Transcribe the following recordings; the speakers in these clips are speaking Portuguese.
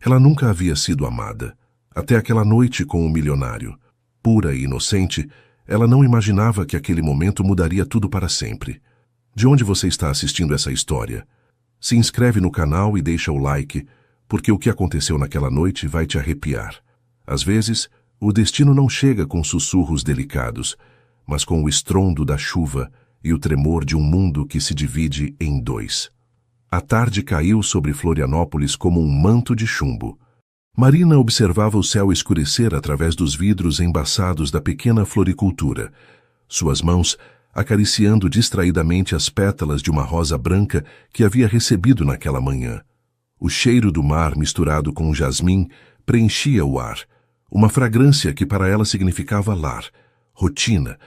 Ela nunca havia sido amada, até aquela noite com o milionário. Pura e inocente, ela não imaginava que aquele momento mudaria tudo para sempre. De onde você está assistindo essa história? Se inscreve no canal e deixa o like, porque o que aconteceu naquela noite vai te arrepiar. Às vezes, o destino não chega com sussurros delicados, mas com o estrondo da chuva e o tremor de um mundo que se divide em dois. A tarde caiu sobre Florianópolis como um manto de chumbo. Marina observava o céu escurecer através dos vidros embaçados da pequena floricultura, suas mãos acariciando distraidamente as pétalas de uma rosa branca que havia recebido naquela manhã. O cheiro do mar misturado com o jasmim preenchia o ar, uma fragrância que para ela significava lar, rotina,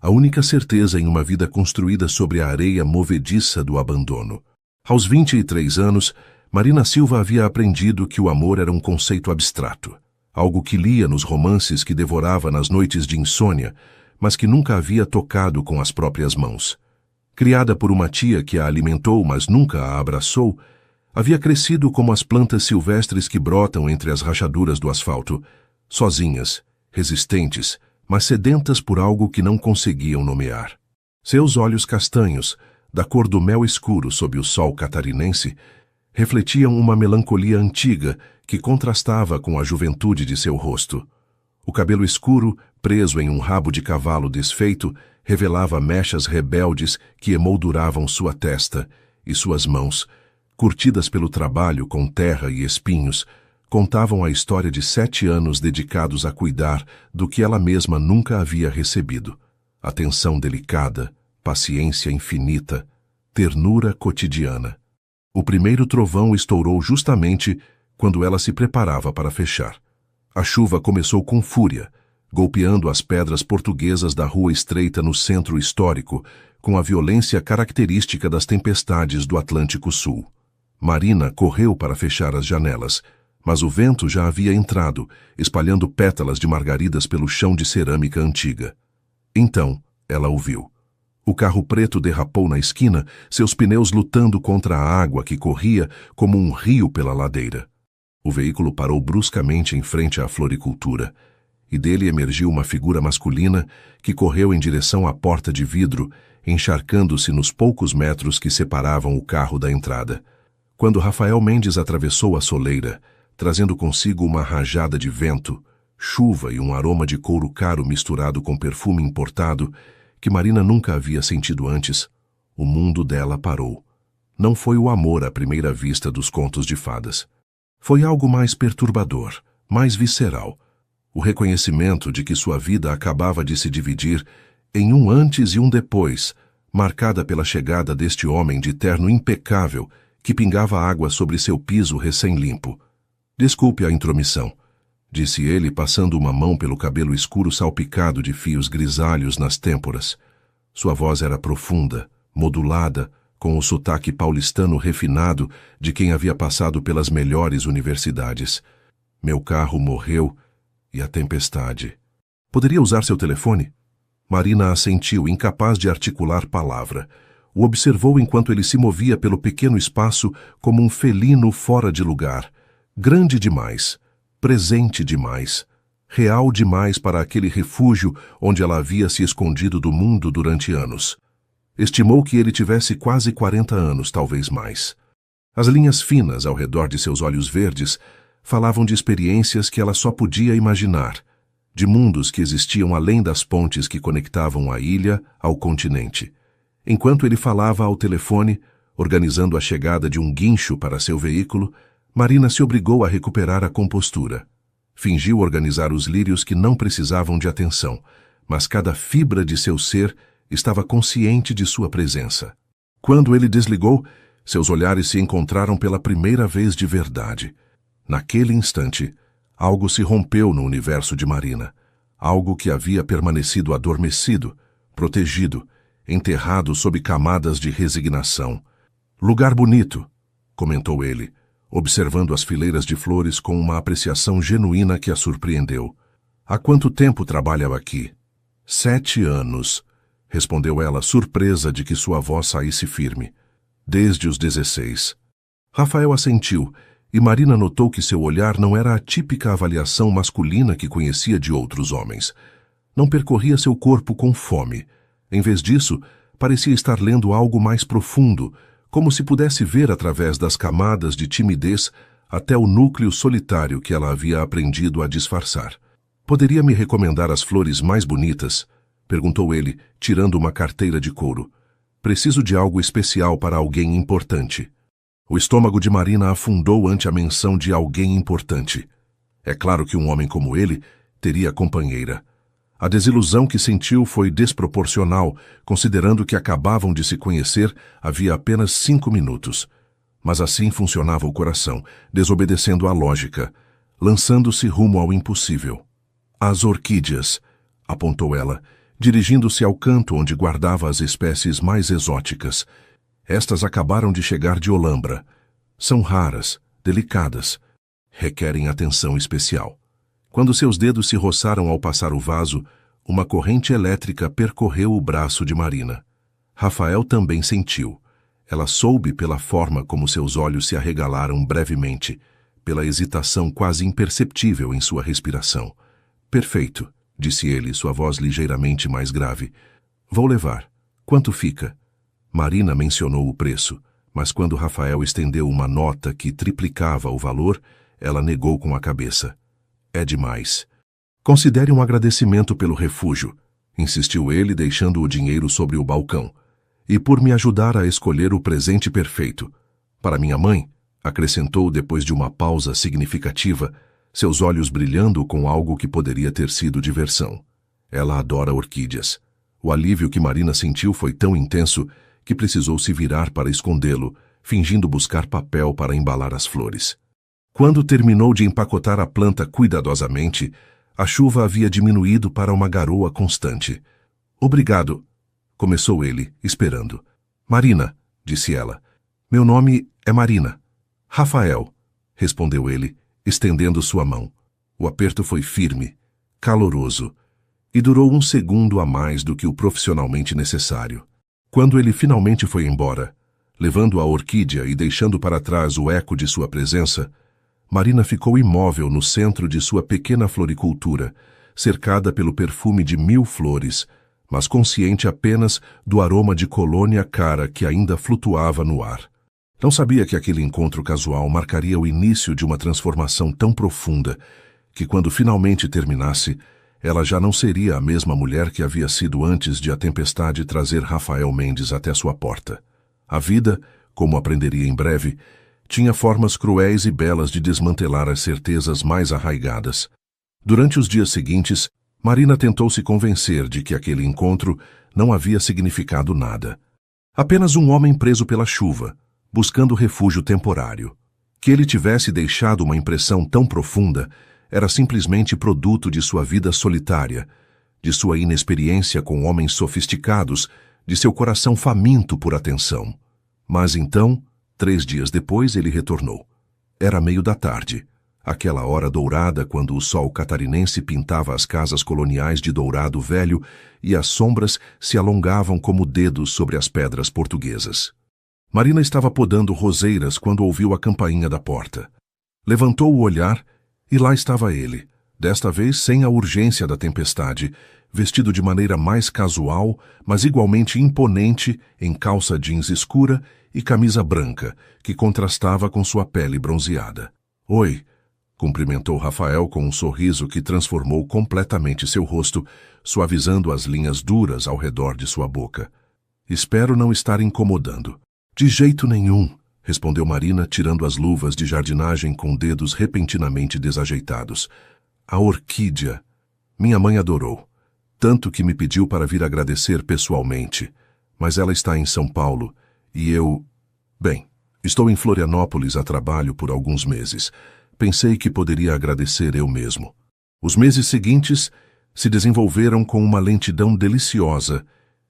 a única certeza em uma vida construída sobre a areia movediça do abandono. Aos 23 anos, Marina Silva havia aprendido que o amor era um conceito abstrato, algo que lia nos romances que devorava nas noites de insônia, mas que nunca havia tocado com as próprias mãos. Criada por uma tia que a alimentou, mas nunca a abraçou, havia crescido como as plantas silvestres que brotam entre as rachaduras do asfalto, sozinhas, resistentes, mas sedentas por algo que não conseguiam nomear. Seus olhos castanhos, da cor do mel escuro sob o sol catarinense, refletiam uma melancolia antiga que contrastava com a juventude de seu rosto. O cabelo escuro, preso em um rabo de cavalo desfeito, revelava mechas rebeldes que emolduravam sua testa, e suas mãos, curtidas pelo trabalho com terra e espinhos, contavam a história de 7 anos dedicados a cuidar do que ela mesma nunca havia recebido. Atenção delicada, paciência infinita, ternura cotidiana. O primeiro trovão estourou justamente quando ela se preparava para fechar. A chuva começou com fúria, golpeando as pedras portuguesas da rua estreita no centro histórico, com a violência característica das tempestades do Atlântico Sul. Marina correu para fechar as janelas, mas o vento já havia entrado, espalhando pétalas de margaridas pelo chão de cerâmica antiga. Então, ela ouviu. O carro preto derrapou na esquina, seus pneus lutando contra a água que corria como um rio pela ladeira. O veículo parou bruscamente em frente à floricultura, e dele emergiu uma figura masculina que correu em direção à porta de vidro, encharcando-se nos poucos metros que separavam o carro da entrada. Quando Rafael Mendes atravessou a soleira, trazendo consigo uma rajada de vento, chuva e um aroma de couro caro misturado com perfume importado, que Marina nunca havia sentido antes, o mundo dela parou. Não foi o amor à primeira vista dos contos de fadas. Foi algo mais perturbador, mais visceral. O reconhecimento de que sua vida acabava de se dividir em um antes e um depois, marcada pela chegada deste homem de terno impecável que pingava água sobre seu piso recém-limpo. Desculpe a intromissão, disse ele, passando uma mão pelo cabelo escuro salpicado de fios grisalhos nas têmporas. Sua voz era profunda, modulada, com o sotaque paulistano refinado de quem havia passado pelas melhores universidades. Meu carro morreu e a tempestade. Poderia usar seu telefone? Marina assentiu, incapaz de articular palavra. O observou enquanto ele se movia pelo pequeno espaço como um felino fora de lugar. Grande demais, presente demais, real demais para aquele refúgio onde ela havia se escondido do mundo durante anos. Estimou que ele tivesse quase 40 anos, talvez mais. As linhas finas ao redor de seus olhos verdes falavam de experiências que ela só podia imaginar, de mundos que existiam além das pontes que conectavam a ilha ao continente. Enquanto ele falava ao telefone, organizando a chegada de um guincho para seu veículo, Marina se obrigou a recuperar a compostura. Fingiu organizar os lírios que não precisavam de atenção, mas cada fibra de seu ser estava consciente de sua presença. Quando ele desligou, seus olhares se encontraram pela primeira vez de verdade. Naquele instante, algo se rompeu no universo de Marina, algo que havia permanecido adormecido, protegido, enterrado sob camadas de resignação. Lugar bonito, comentou ele, observando as fileiras de flores com uma apreciação genuína que a surpreendeu. Há quanto tempo trabalha aqui? 7 anos, respondeu ela, surpresa de que sua voz saísse firme. Desde os 16. Rafael assentiu, E Marina notou que seu olhar não era a típica avaliação masculina que conhecia de outros homens. Não percorria seu corpo com fome. Em vez disso, parecia estar lendo algo mais profundo, como se pudesse ver através das camadas de timidez até o núcleo solitário que ela havia aprendido a disfarçar. "Poderia me recomendar as flores mais bonitas?" perguntou ele, tirando uma carteira de couro. "Preciso de algo especial para alguém importante." O estômago de Marina afundou ante a menção de alguém importante. É claro que um homem como ele teria companheira. A desilusão que sentiu foi desproporcional, considerando que acabavam de se conhecer havia apenas 5 minutos. Mas assim funcionava o coração, desobedecendo à lógica, lançando-se rumo ao impossível. "As orquídeas", apontou ela, dirigindo-se ao canto onde guardava as espécies mais exóticas. "Estas acabaram de chegar de Olambra. São raras, delicadas. Requerem atenção especial." Quando seus dedos se roçaram ao passar o vaso, uma corrente elétrica percorreu o braço de Marina. Rafael também sentiu. Ela soube pela forma como seus olhos se arregalaram brevemente, pela hesitação quase imperceptível em sua respiração. "Perfeito", disse ele, sua voz ligeiramente mais grave. "Vou levar. Quanto fica?" Marina mencionou o preço, mas quando Rafael estendeu uma nota que triplicava o valor, ela negou com a cabeça. "É demais." "Considere um agradecimento pelo refúgio", insistiu ele, deixando o dinheiro sobre o balcão. "E por me ajudar a escolher o presente perfeito. Para minha mãe", acrescentou depois de uma pausa significativa, seus olhos brilhando com algo que poderia ter sido diversão. "Ela adora orquídeas." O alívio que Marina sentiu foi tão intenso que precisou se virar para escondê-lo, fingindo buscar papel para embalar as flores. Quando terminou de empacotar a planta cuidadosamente, a chuva havia diminuído para uma garoa constante. "Obrigado", começou ele, esperando. "Marina", disse ela. "Meu nome é Marina." "Rafael", respondeu ele, estendendo sua mão. O aperto foi firme, caloroso, e durou 1 segundo a mais do que o profissionalmente necessário. Quando ele finalmente foi embora, levando a orquídea e deixando para trás o eco de sua presença, Marina ficou imóvel no centro de sua pequena floricultura, cercada pelo perfume de 1000 flores, mas consciente apenas do aroma de colônia cara que ainda flutuava no ar. Não sabia que aquele encontro casual marcaria o início de uma transformação tão profunda que, quando finalmente terminasse, ela já não seria a mesma mulher que havia sido antes de a tempestade trazer Rafael Mendes até sua porta. A vida, como aprenderia em breve, tinha formas cruéis e belas de desmantelar as certezas mais arraigadas. Durante os dias seguintes, Marina tentou se convencer de que aquele encontro não havia significado nada. Apenas um homem preso pela chuva, buscando refúgio temporário. Que ele tivesse deixado uma impressão tão profunda era simplesmente produto de sua vida solitária, de sua inexperiência com homens sofisticados, de seu coração faminto por atenção. Mas então, 3 dias depois, ele retornou. Era meio da tarde, aquela hora dourada quando o sol catarinense pintava as casas coloniais de dourado velho e as sombras se alongavam como dedos sobre as pedras portuguesas. Marina estava podando roseiras quando ouviu a campainha da porta. Levantou o olhar e lá estava ele, desta vez sem a urgência da tempestade, vestido de maneira mais casual, mas igualmente imponente, em calça jeans escura e camisa branca, que contrastava com sua pele bronzeada. "Oi", cumprimentou Rafael com um sorriso que transformou completamente seu rosto, suavizando as linhas duras ao redor de sua boca. "Espero não estar incomodando." "De jeito nenhum", respondeu Marina, tirando as luvas de jardinagem com dedos repentinamente desajeitados. "A orquídea. Minha mãe adorou. Tanto que me pediu para vir agradecer pessoalmente. Mas ela está em São Paulo e eu... Bem, estou em Florianópolis a trabalho por alguns meses. Pensei que poderia agradecer eu mesmo." Os meses seguintes se desenvolveram com uma lentidão deliciosa,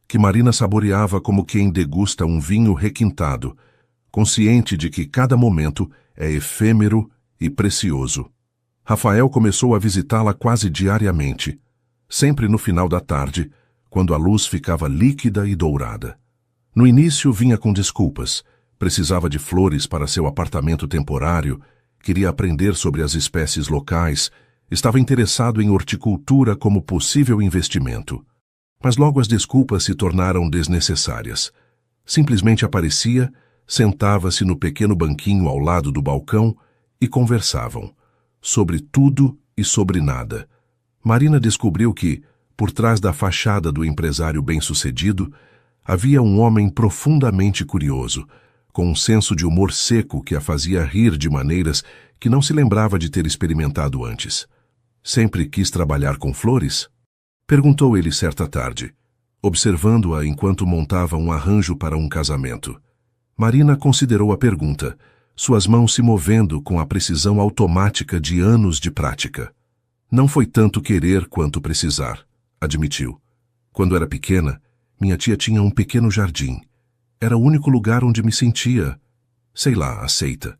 que Marina saboreava como quem degusta um vinho requintado, consciente de que cada momento é efêmero e precioso. Rafael começou a visitá-la quase diariamente, sempre no final da tarde, quando a luz ficava líquida e dourada. No início vinha com desculpas, precisava de flores para seu apartamento temporário, Queria aprender sobre as espécies locais, estava interessado em horticultura como possível investimento. Mas logo as desculpas se tornaram desnecessárias. Simplesmente aparecia, sentava-se no pequeno banquinho ao lado do balcão e conversavam, sobre tudo e sobre nada. Marina descobriu que, por trás da fachada do empresário bem-sucedido, havia um homem profundamente curioso, com um senso de humor seco que a fazia rir de maneiras que não se lembrava de ter experimentado antes. Sempre quis trabalhar com flores? Perguntou ele certa tarde, observando-a enquanto montava um arranjo para um casamento. Marina considerou a pergunta, suas mãos se movendo com a precisão automática de anos de prática. Não foi tanto querer quanto precisar, admitiu. Quando era pequena, minha tia tinha um pequeno jardim. Era o único lugar onde me sentia, sei lá, aceita.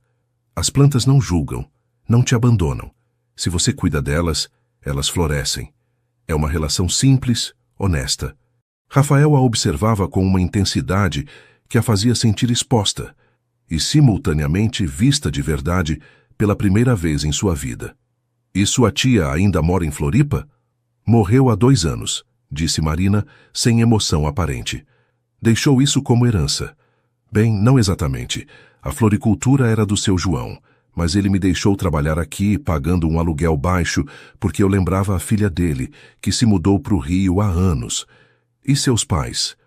As plantas não julgam, não te abandonam. Se você cuida delas, elas florescem. É uma relação simples, honesta. Rafael a observava com uma intensidade que a fazia sentir exposta e, simultaneamente, vista de verdade pela primeira vez em sua vida. E sua tia ainda mora em Floripa? Morreu há 2 anos, disse Marina, sem emoção aparente. Deixou isso como herança. Bem, não exatamente. A floricultura era do seu João, mas ele me deixou trabalhar aqui, pagando um aluguel baixo, porque eu lembrava a filha dele, que se mudou para o Rio há anos. E seus pais?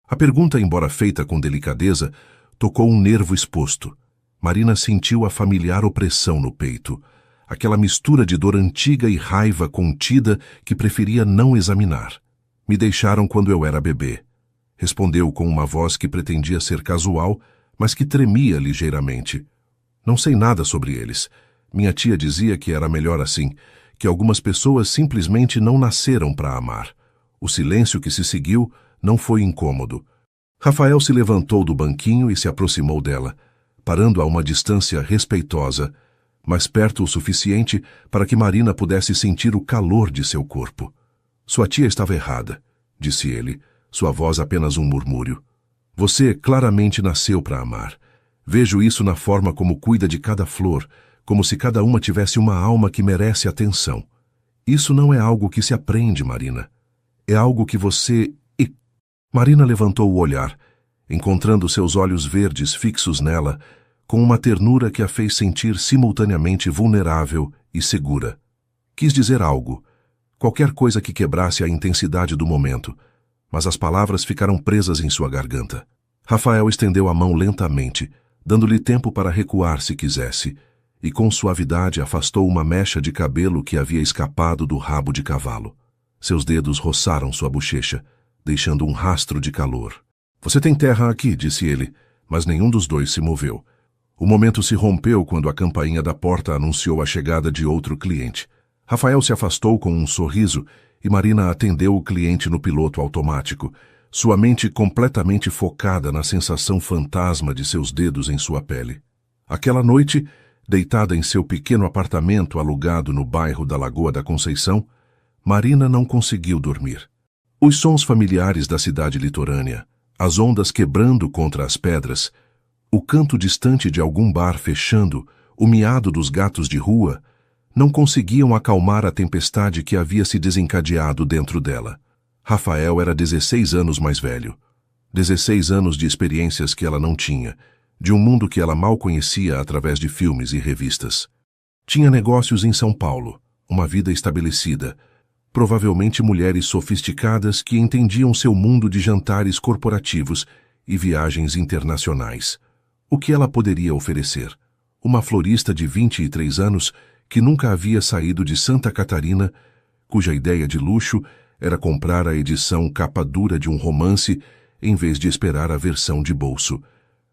A pergunta, embora feita com delicadeza, tocou um nervo exposto. Marina sentiu a familiar opressão no peito, aquela mistura de dor antiga e raiva contida que preferia não examinar. Me deixaram quando eu era bebê. Respondeu com uma voz que pretendia ser casual, mas que tremia ligeiramente. Não sei nada sobre eles. Minha tia dizia que era melhor assim, que algumas pessoas simplesmente não nasceram para amar. O silêncio que se seguiu não foi incômodo. Rafael se levantou do banquinho e se aproximou dela, parando a uma distância respeitosa, mas perto o suficiente para que Marina pudesse sentir o calor de seu corpo. Sua tia estava errada, disse ele, sua voz apenas um murmúrio. Você claramente nasceu para amar. Vejo isso na forma como cuida de cada flor, como se cada uma tivesse uma alma que merece atenção. Isso não é algo que se aprende, Marina. É algo que você... Marina levantou o olhar, encontrando seus olhos verdes fixos nela, com uma ternura que a fez sentir simultaneamente vulnerável e segura. Quis dizer algo, qualquer coisa que quebrasse a intensidade do momento, mas as palavras ficaram presas em sua garganta. Rafael estendeu a mão lentamente, dando-lhe tempo para recuar se quisesse, e com suavidade afastou uma mecha de cabelo que havia escapado do rabo de cavalo. Seus dedos roçaram sua bochecha, deixando um rastro de calor. Você tem terra aqui, disse ele, mas nenhum dos dois se moveu. O momento se rompeu quando a campainha da porta anunciou a chegada de outro cliente. Rafael se afastou com um sorriso e Marina atendeu o cliente no piloto automático, sua mente completamente focada na sensação fantasma de seus dedos em sua pele. Aquela noite, deitada em seu pequeno apartamento alugado no bairro da Lagoa da Conceição, Marina não conseguiu dormir. Os sons familiares da cidade litorânea, as ondas quebrando contra as pedras, o canto distante de algum bar fechando, o miado dos gatos de rua, não conseguiam acalmar a tempestade que havia se desencadeado dentro dela. Rafael era 16 anos mais velho. 16 anos de experiências que ela não tinha, de um mundo que ela mal conhecia através de filmes e revistas. Tinha negócios em São Paulo, uma vida estabelecida, provavelmente mulheres sofisticadas que entendiam seu mundo de jantares corporativos e viagens internacionais. O que ela poderia oferecer? Uma florista de 23 anos que nunca havia saído de Santa Catarina, cuja ideia de luxo era comprar a edição capa dura de um romance em vez de esperar a versão de bolso.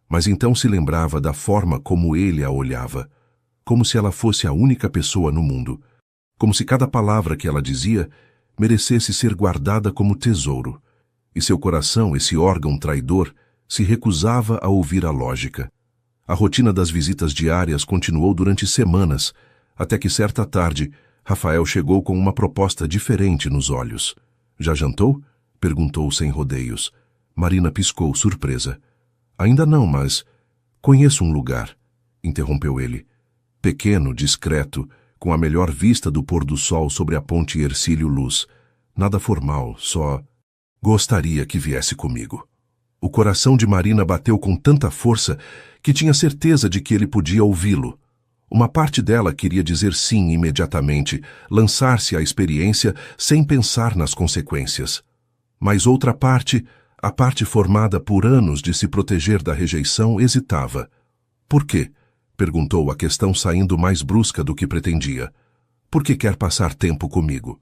Mas então se lembrava da forma como ele a olhava, como se ela fosse a única pessoa no mundo, como se cada palavra que ela dizia merecesse ser guardada como tesouro, e seu coração, esse órgão traidor, se recusava a ouvir a lógica. A rotina das visitas diárias continuou durante semanas, até que certa tarde, Rafael chegou com uma proposta diferente nos olhos. Já jantou? Perguntou sem rodeios. Marina piscou, surpresa. Ainda não, mas... Conheço um lugar, interrompeu ele. Pequeno, discreto, com a melhor vista do pôr do sol sobre a ponte Hercílio Luz. Nada formal, só... Gostaria que viesse comigo. O coração de Marina bateu com tanta força que tinha certeza de que ele podia ouvi-lo. Uma parte dela queria dizer sim imediatamente, lançar-se à experiência sem pensar nas consequências. Mas outra parte, a parte formada por anos de se proteger da rejeição, hesitava. Por quê? Perguntou, a questão saindo mais brusca do que pretendia. Por que quer passar tempo comigo?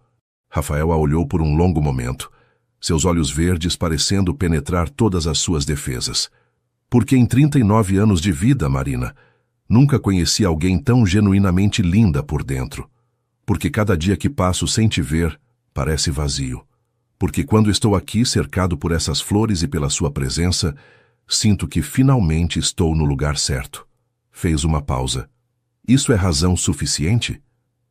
Rafael a olhou por um longo momento, seus olhos verdes parecendo penetrar todas as suas defesas. Porque em 39 anos de vida, Marina, nunca conheci alguém tão genuinamente linda por dentro. Porque cada dia que passo sem te ver, parece vazio. Porque quando estou aqui cercado por essas flores e pela sua presença, sinto que finalmente estou no lugar certo. Fez uma pausa. Isso é razão suficiente?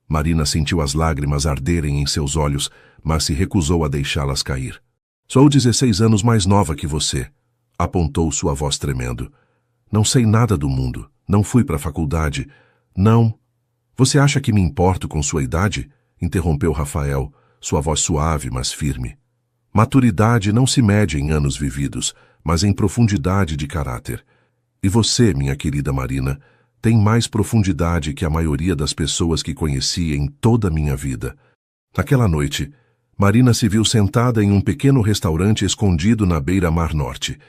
Marina sentiu as lágrimas arderem em seus olhos, mas se recusou a deixá-las cair. Sou 16 anos mais nova que você, apontou sua voz tremendo. Não sei nada do mundo, não fui para a faculdade. Não. Você acha que me importo com sua idade? Interrompeu Rafael, sua voz suave, mas firme. Maturidade não se mede em anos vividos, mas em profundidade de caráter. E você, minha querida Marina, tem mais profundidade que a maioria das pessoas que conheci em toda a minha vida. Naquela noite, Marina se viu sentada em um pequeno restaurante escondido na beira-mar norte,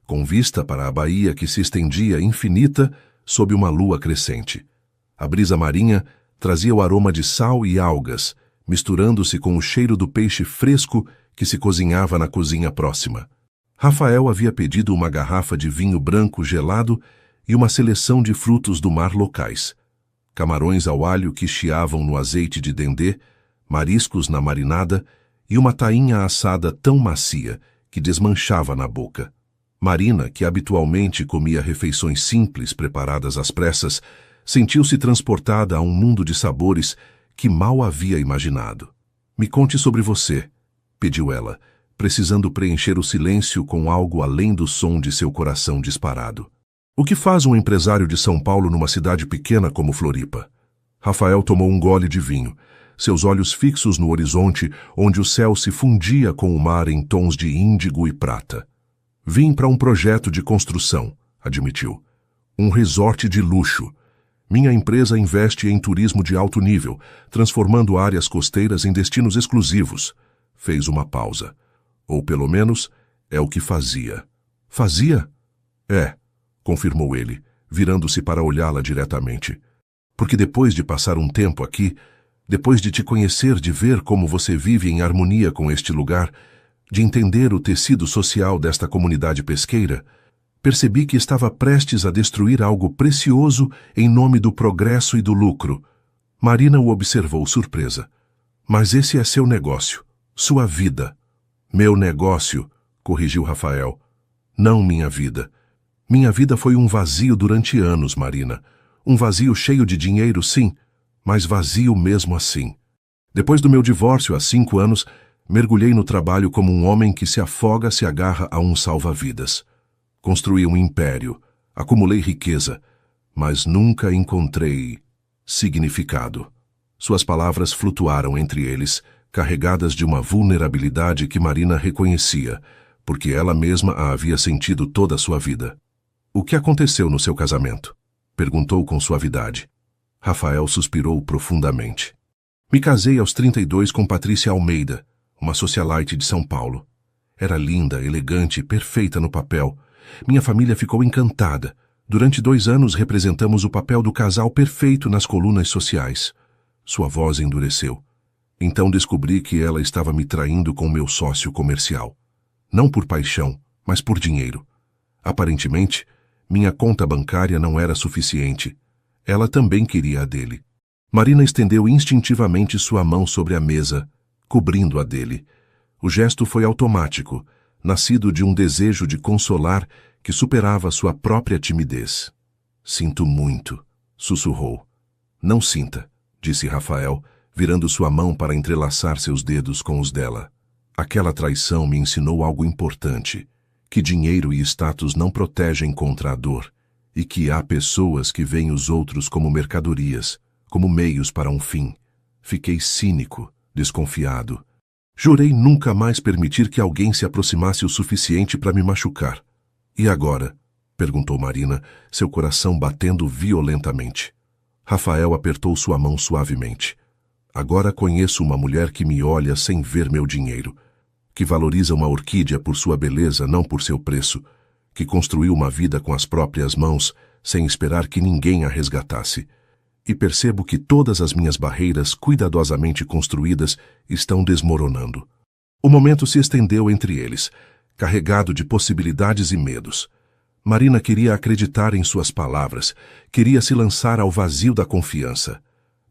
com vista para a baía que se estendia infinita sob uma lua crescente. A brisa marinha trazia o aroma de sal e algas, misturando-se com o cheiro do peixe fresco que se cozinhava na cozinha próxima. Rafael havia pedido uma garrafa de vinho branco gelado e uma seleção de frutos do mar locais. Camarões ao alho que chiavam no azeite de dendê, mariscos na marinada e uma tainha assada tão macia que desmanchava na boca. Marina, que habitualmente comia refeições simples preparadas às pressas, sentiu-se transportada a um mundo de sabores que mal havia imaginado. Me conte sobre você, pediu ela, precisando preencher o silêncio com algo além do som de seu coração disparado. O que faz um empresário de São Paulo numa cidade pequena como Floripa? Rafael tomou um gole de vinho, seus olhos fixos no horizonte, onde o céu se fundia com o mar em tons de índigo e prata. Vim para um projeto de construção, admitiu. Um resort de luxo. Minha empresa investe em turismo de alto nível, transformando áreas costeiras em destinos exclusivos. Fez uma pausa. Ou pelo menos, é o que fazia. Fazia? É, confirmou ele, virando-se para olhá-la diretamente. Porque depois de passar um tempo aqui, depois de te conhecer, de ver como você vive em harmonia com este lugar, de entender o tecido social desta comunidade pesqueira, percebi que estava prestes a destruir algo precioso em nome do progresso e do lucro. Marina o observou surpresa. Mas esse é seu negócio, sua vida. Meu negócio, corrigiu Rafael. Não minha vida. Minha vida foi um vazio durante anos, Marina. Um vazio cheio de dinheiro, sim, mas vazio mesmo assim. Depois do meu divórcio há 5 anos, mergulhei no trabalho como um homem que se afoga se agarra a um salva-vidas. Construí um império, acumulei riqueza, mas nunca encontrei significado. Suas palavras flutuaram entre eles, carregadas de uma vulnerabilidade que Marina reconhecia, porque ela mesma a havia sentido toda a sua vida. O que aconteceu no seu casamento? Perguntou com suavidade. Rafael suspirou profundamente. Me casei aos 32 com Patrícia Almeida, uma socialite de São Paulo. Era linda, elegante e perfeita no papel. Minha família ficou encantada. Durante 2 anos representamos o papel do casal perfeito nas colunas sociais. Sua voz endureceu. Então descobri que ela estava me traindo com meu sócio comercial. Não por paixão, mas por dinheiro. Aparentemente, minha conta bancária não era suficiente. Ela também queria a dele. Marina estendeu instintivamente sua mão sobre a mesa, cobrindo a dele. O gesto foi automático, nascido de um desejo de consolar que superava sua própria timidez. Sinto muito, sussurrou. Não sinta, disse Rafael, virando sua mão para entrelaçar seus dedos com os dela. Aquela traição me ensinou algo importante, que dinheiro e status não protegem contra a dor, e que há pessoas que veem os outros como mercadorias, como meios para um fim. Fiquei cínico, desconfiado. Jurei nunca mais permitir que alguém se aproximasse o suficiente para me machucar. E agora? Perguntou Marina, seu coração batendo violentamente. Rafael apertou sua mão suavemente. Agora conheço uma mulher que me olha sem ver meu dinheiro, que valoriza uma orquídea por sua beleza, não por seu preço, que construiu uma vida com as próprias mãos, sem esperar que ninguém a resgatasse. E percebo que todas as minhas barreiras cuidadosamente construídas estão desmoronando. O momento se estendeu entre eles, carregado de possibilidades e medos. Marina queria acreditar em suas palavras, queria se lançar ao vazio da confiança.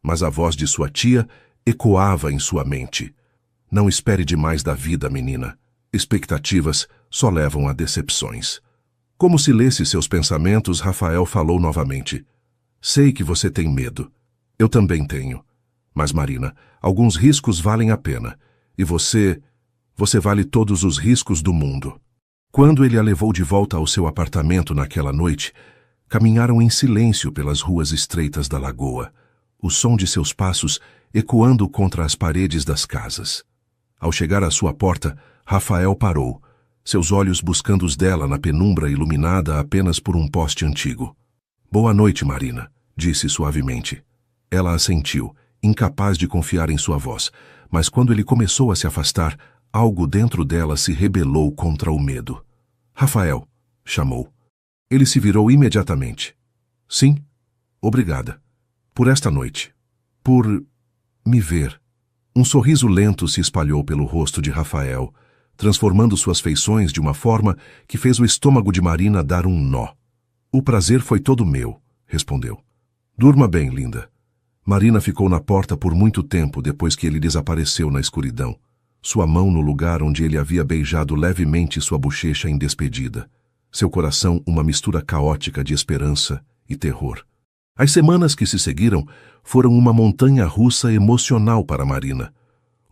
Mas a voz de sua tia ecoava em sua mente. Não espere demais da vida, menina. Expectativas só levam a decepções. Como se lesse seus pensamentos, Rafael falou novamente. Sei que você tem medo. Eu também tenho. Mas, Marina, alguns riscos valem a pena. E você vale todos os riscos do mundo. Quando ele a levou de volta ao seu apartamento naquela noite, caminharam em silêncio pelas ruas estreitas da lagoa, o som de seus passos ecoando contra as paredes das casas. Ao chegar à sua porta, Rafael parou, seus olhos buscando os dela na penumbra iluminada apenas por um poste antigo. Boa noite, Marina, disse suavemente. Ela assentiu, incapaz de confiar em sua voz, mas quando ele começou a se afastar, algo dentro dela se rebelou contra o medo. Rafael, chamou. Ele se virou imediatamente. Sim, obrigada. Por esta noite. Por me ver. Um sorriso lento se espalhou pelo rosto de Rafael, transformando suas feições de uma forma que fez o estômago de Marina dar um nó. O prazer foi todo meu, respondeu. Durma bem, linda. Marina ficou na porta por muito tempo depois que ele desapareceu na escuridão, sua mão no lugar onde ele havia beijado levemente sua bochecha em despedida, seu coração uma mistura caótica de esperança e terror. As semanas que se seguiram foram uma montanha-russa emocional para Marina.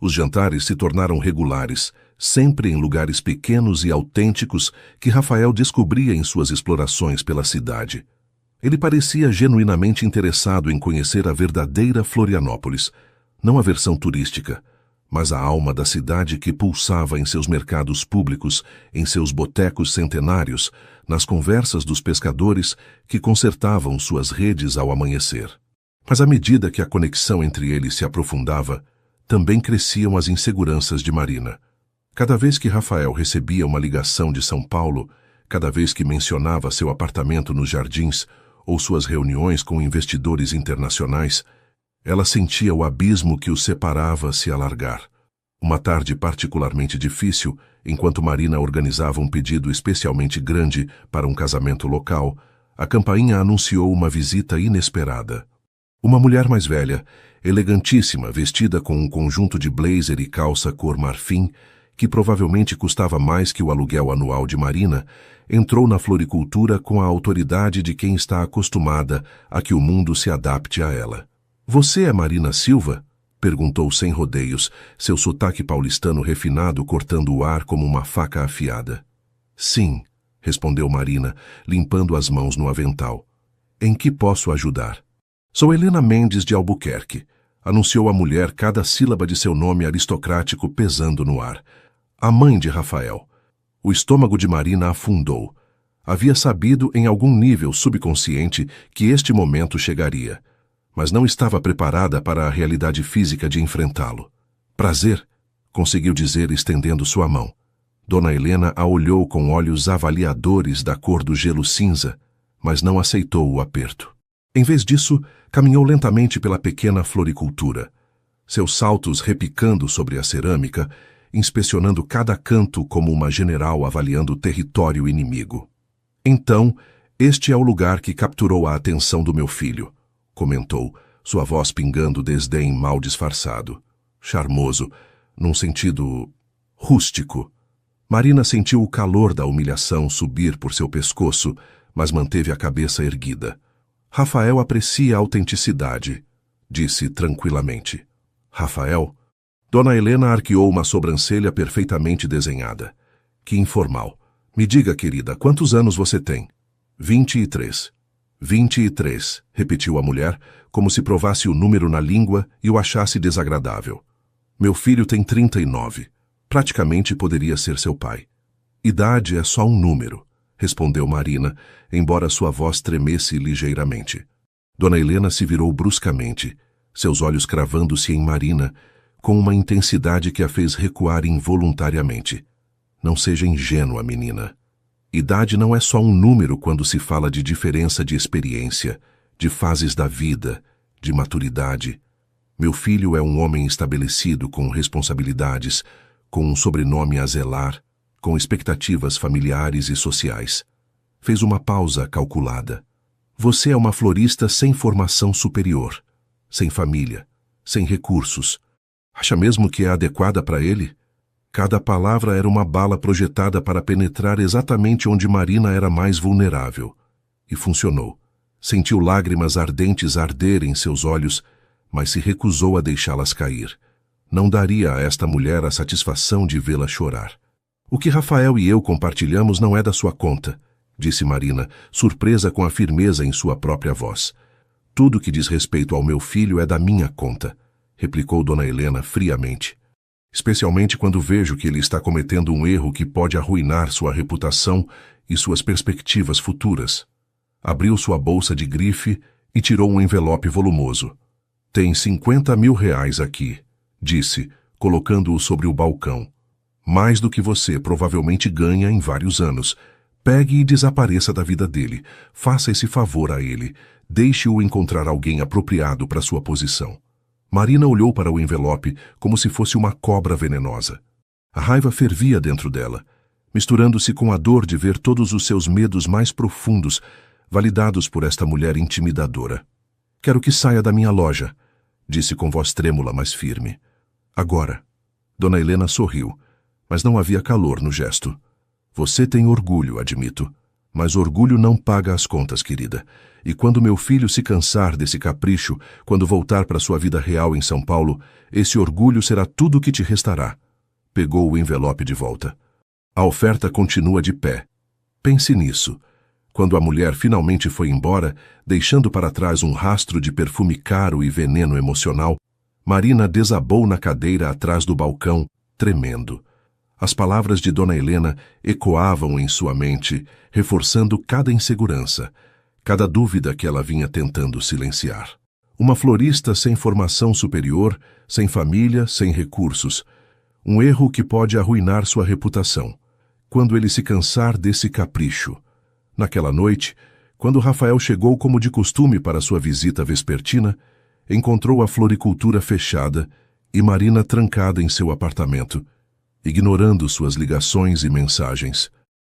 Os jantares se tornaram regulares, sempre em lugares pequenos e autênticos que Rafael descobria em suas explorações pela cidade. Ele parecia genuinamente interessado em conhecer a verdadeira Florianópolis, não a versão turística, mas a alma da cidade que pulsava em seus mercados públicos, em seus botecos centenários, nas conversas dos pescadores que consertavam suas redes ao amanhecer. Mas à medida que a conexão entre eles se aprofundava, também cresciam as inseguranças de Marina. Cada vez que Rafael recebia uma ligação de São Paulo, cada vez que mencionava seu apartamento nos Jardins ou suas reuniões com investidores internacionais, ela sentia o abismo que os separava se alargar. Uma tarde particularmente difícil, enquanto Marina organizava um pedido especialmente grande para um casamento local, a campainha anunciou uma visita inesperada. Uma mulher mais velha, elegantíssima, vestida com um conjunto de blazer e calça cor marfim, que provavelmente custava mais que o aluguel anual de Marina, entrou na floricultura com a autoridade de quem está acostumada a que o mundo se adapte a ela. Você é Marina Silva? Perguntou sem rodeios, seu sotaque paulistano refinado cortando o ar como uma faca afiada. Sim, respondeu Marina, limpando as mãos no avental. Em que posso ajudar? Sou Helena Mendes de Albuquerque, anunciou a mulher, cada sílaba de seu nome aristocrático pesando no ar. A mãe de Rafael. O estômago de Marina afundou. Havia sabido em algum nível subconsciente que este momento chegaria, mas não estava preparada para a realidade física de enfrentá-lo. Prazer, conseguiu dizer estendendo sua mão. Dona Helena a olhou com olhos avaliadores da cor do gelo cinza, mas não aceitou o aperto. Em vez disso, caminhou lentamente pela pequena floricultura, seus saltos repicando sobre a cerâmica, inspecionando cada canto como uma general avaliando o território inimigo. Então, este é o lugar que capturou a atenção do meu filho, comentou, sua voz pingando desdém mal disfarçado. Charmoso, num sentido rústico. Marina sentiu o calor da humilhação subir por seu pescoço, mas manteve a cabeça erguida. Rafael aprecia a autenticidade, disse tranquilamente. Rafael? Dona Helena arqueou uma sobrancelha perfeitamente desenhada. Que informal. Me diga, querida, quantos anos você tem? 23. 23, repetiu a mulher, como se provasse o número na língua e o achasse desagradável. Meu filho tem 39. Praticamente poderia ser seu pai. Idade é só um número, respondeu Marina, embora sua voz tremesse ligeiramente. Dona Helena se virou bruscamente, seus olhos cravando-se em Marina, com uma intensidade que a fez recuar involuntariamente. Não seja ingênua, menina. Idade não é só um número quando se fala de diferença de experiência, de fases da vida, de maturidade. Meu filho é um homem estabelecido com responsabilidades, com um sobrenome a zelar, com expectativas familiares e sociais. Fez uma pausa calculada. Você é uma florista sem formação superior, sem família, sem recursos. Acha mesmo que é adequada para ele? Cada palavra era uma bala projetada para penetrar exatamente onde Marina era mais vulnerável. E funcionou. Sentiu lágrimas ardentes arder em seus olhos, mas se recusou a deixá-las cair. Não daria a esta mulher a satisfação de vê-la chorar. O que Rafael e eu compartilhamos não é da sua conta, disse Marina, surpresa com a firmeza em sua própria voz. Tudo que diz respeito ao meu filho é da minha conta, replicou Dona Helena friamente. Especialmente quando vejo que ele está cometendo um erro que pode arruinar sua reputação e suas perspectivas futuras. Abriu sua bolsa de grife e tirou um envelope volumoso. Tem 50 mil reais aqui, disse, colocando-o sobre o balcão. Mais do que você provavelmente ganha em vários anos. Pegue e desapareça da vida dele. Faça esse favor a ele. Deixe-o encontrar alguém apropriado para sua posição. Marina olhou para o envelope como se fosse uma cobra venenosa. A raiva fervia dentro dela, misturando-se com a dor de ver todos os seus medos mais profundos validados por esta mulher intimidadora. Quero que saia da minha loja, disse com voz trêmula, mas firme. Agora. Dona Helena sorriu, mas não havia calor no gesto. Você tem orgulho, admito. Mas orgulho não paga as contas, querida. E quando meu filho se cansar desse capricho, quando voltar para sua vida real em São Paulo, esse orgulho será tudo o que te restará. Pegou o envelope de volta. A oferta continua de pé. Pense nisso. Quando a mulher finalmente foi embora, deixando para trás um rastro de perfume caro e veneno emocional, Marina desabou na cadeira atrás do balcão, tremendo. As palavras de Dona Helena ecoavam em sua mente, reforçando cada insegurança, cada dúvida que ela vinha tentando silenciar. Uma florista sem formação superior, sem família, sem recursos. Um erro que pode arruinar sua reputação, quando ele se cansar desse capricho. Naquela noite, quando Rafael chegou como de costume para sua visita vespertina, encontrou a floricultura fechada e Marina trancada em seu apartamento, ignorando suas ligações e mensagens.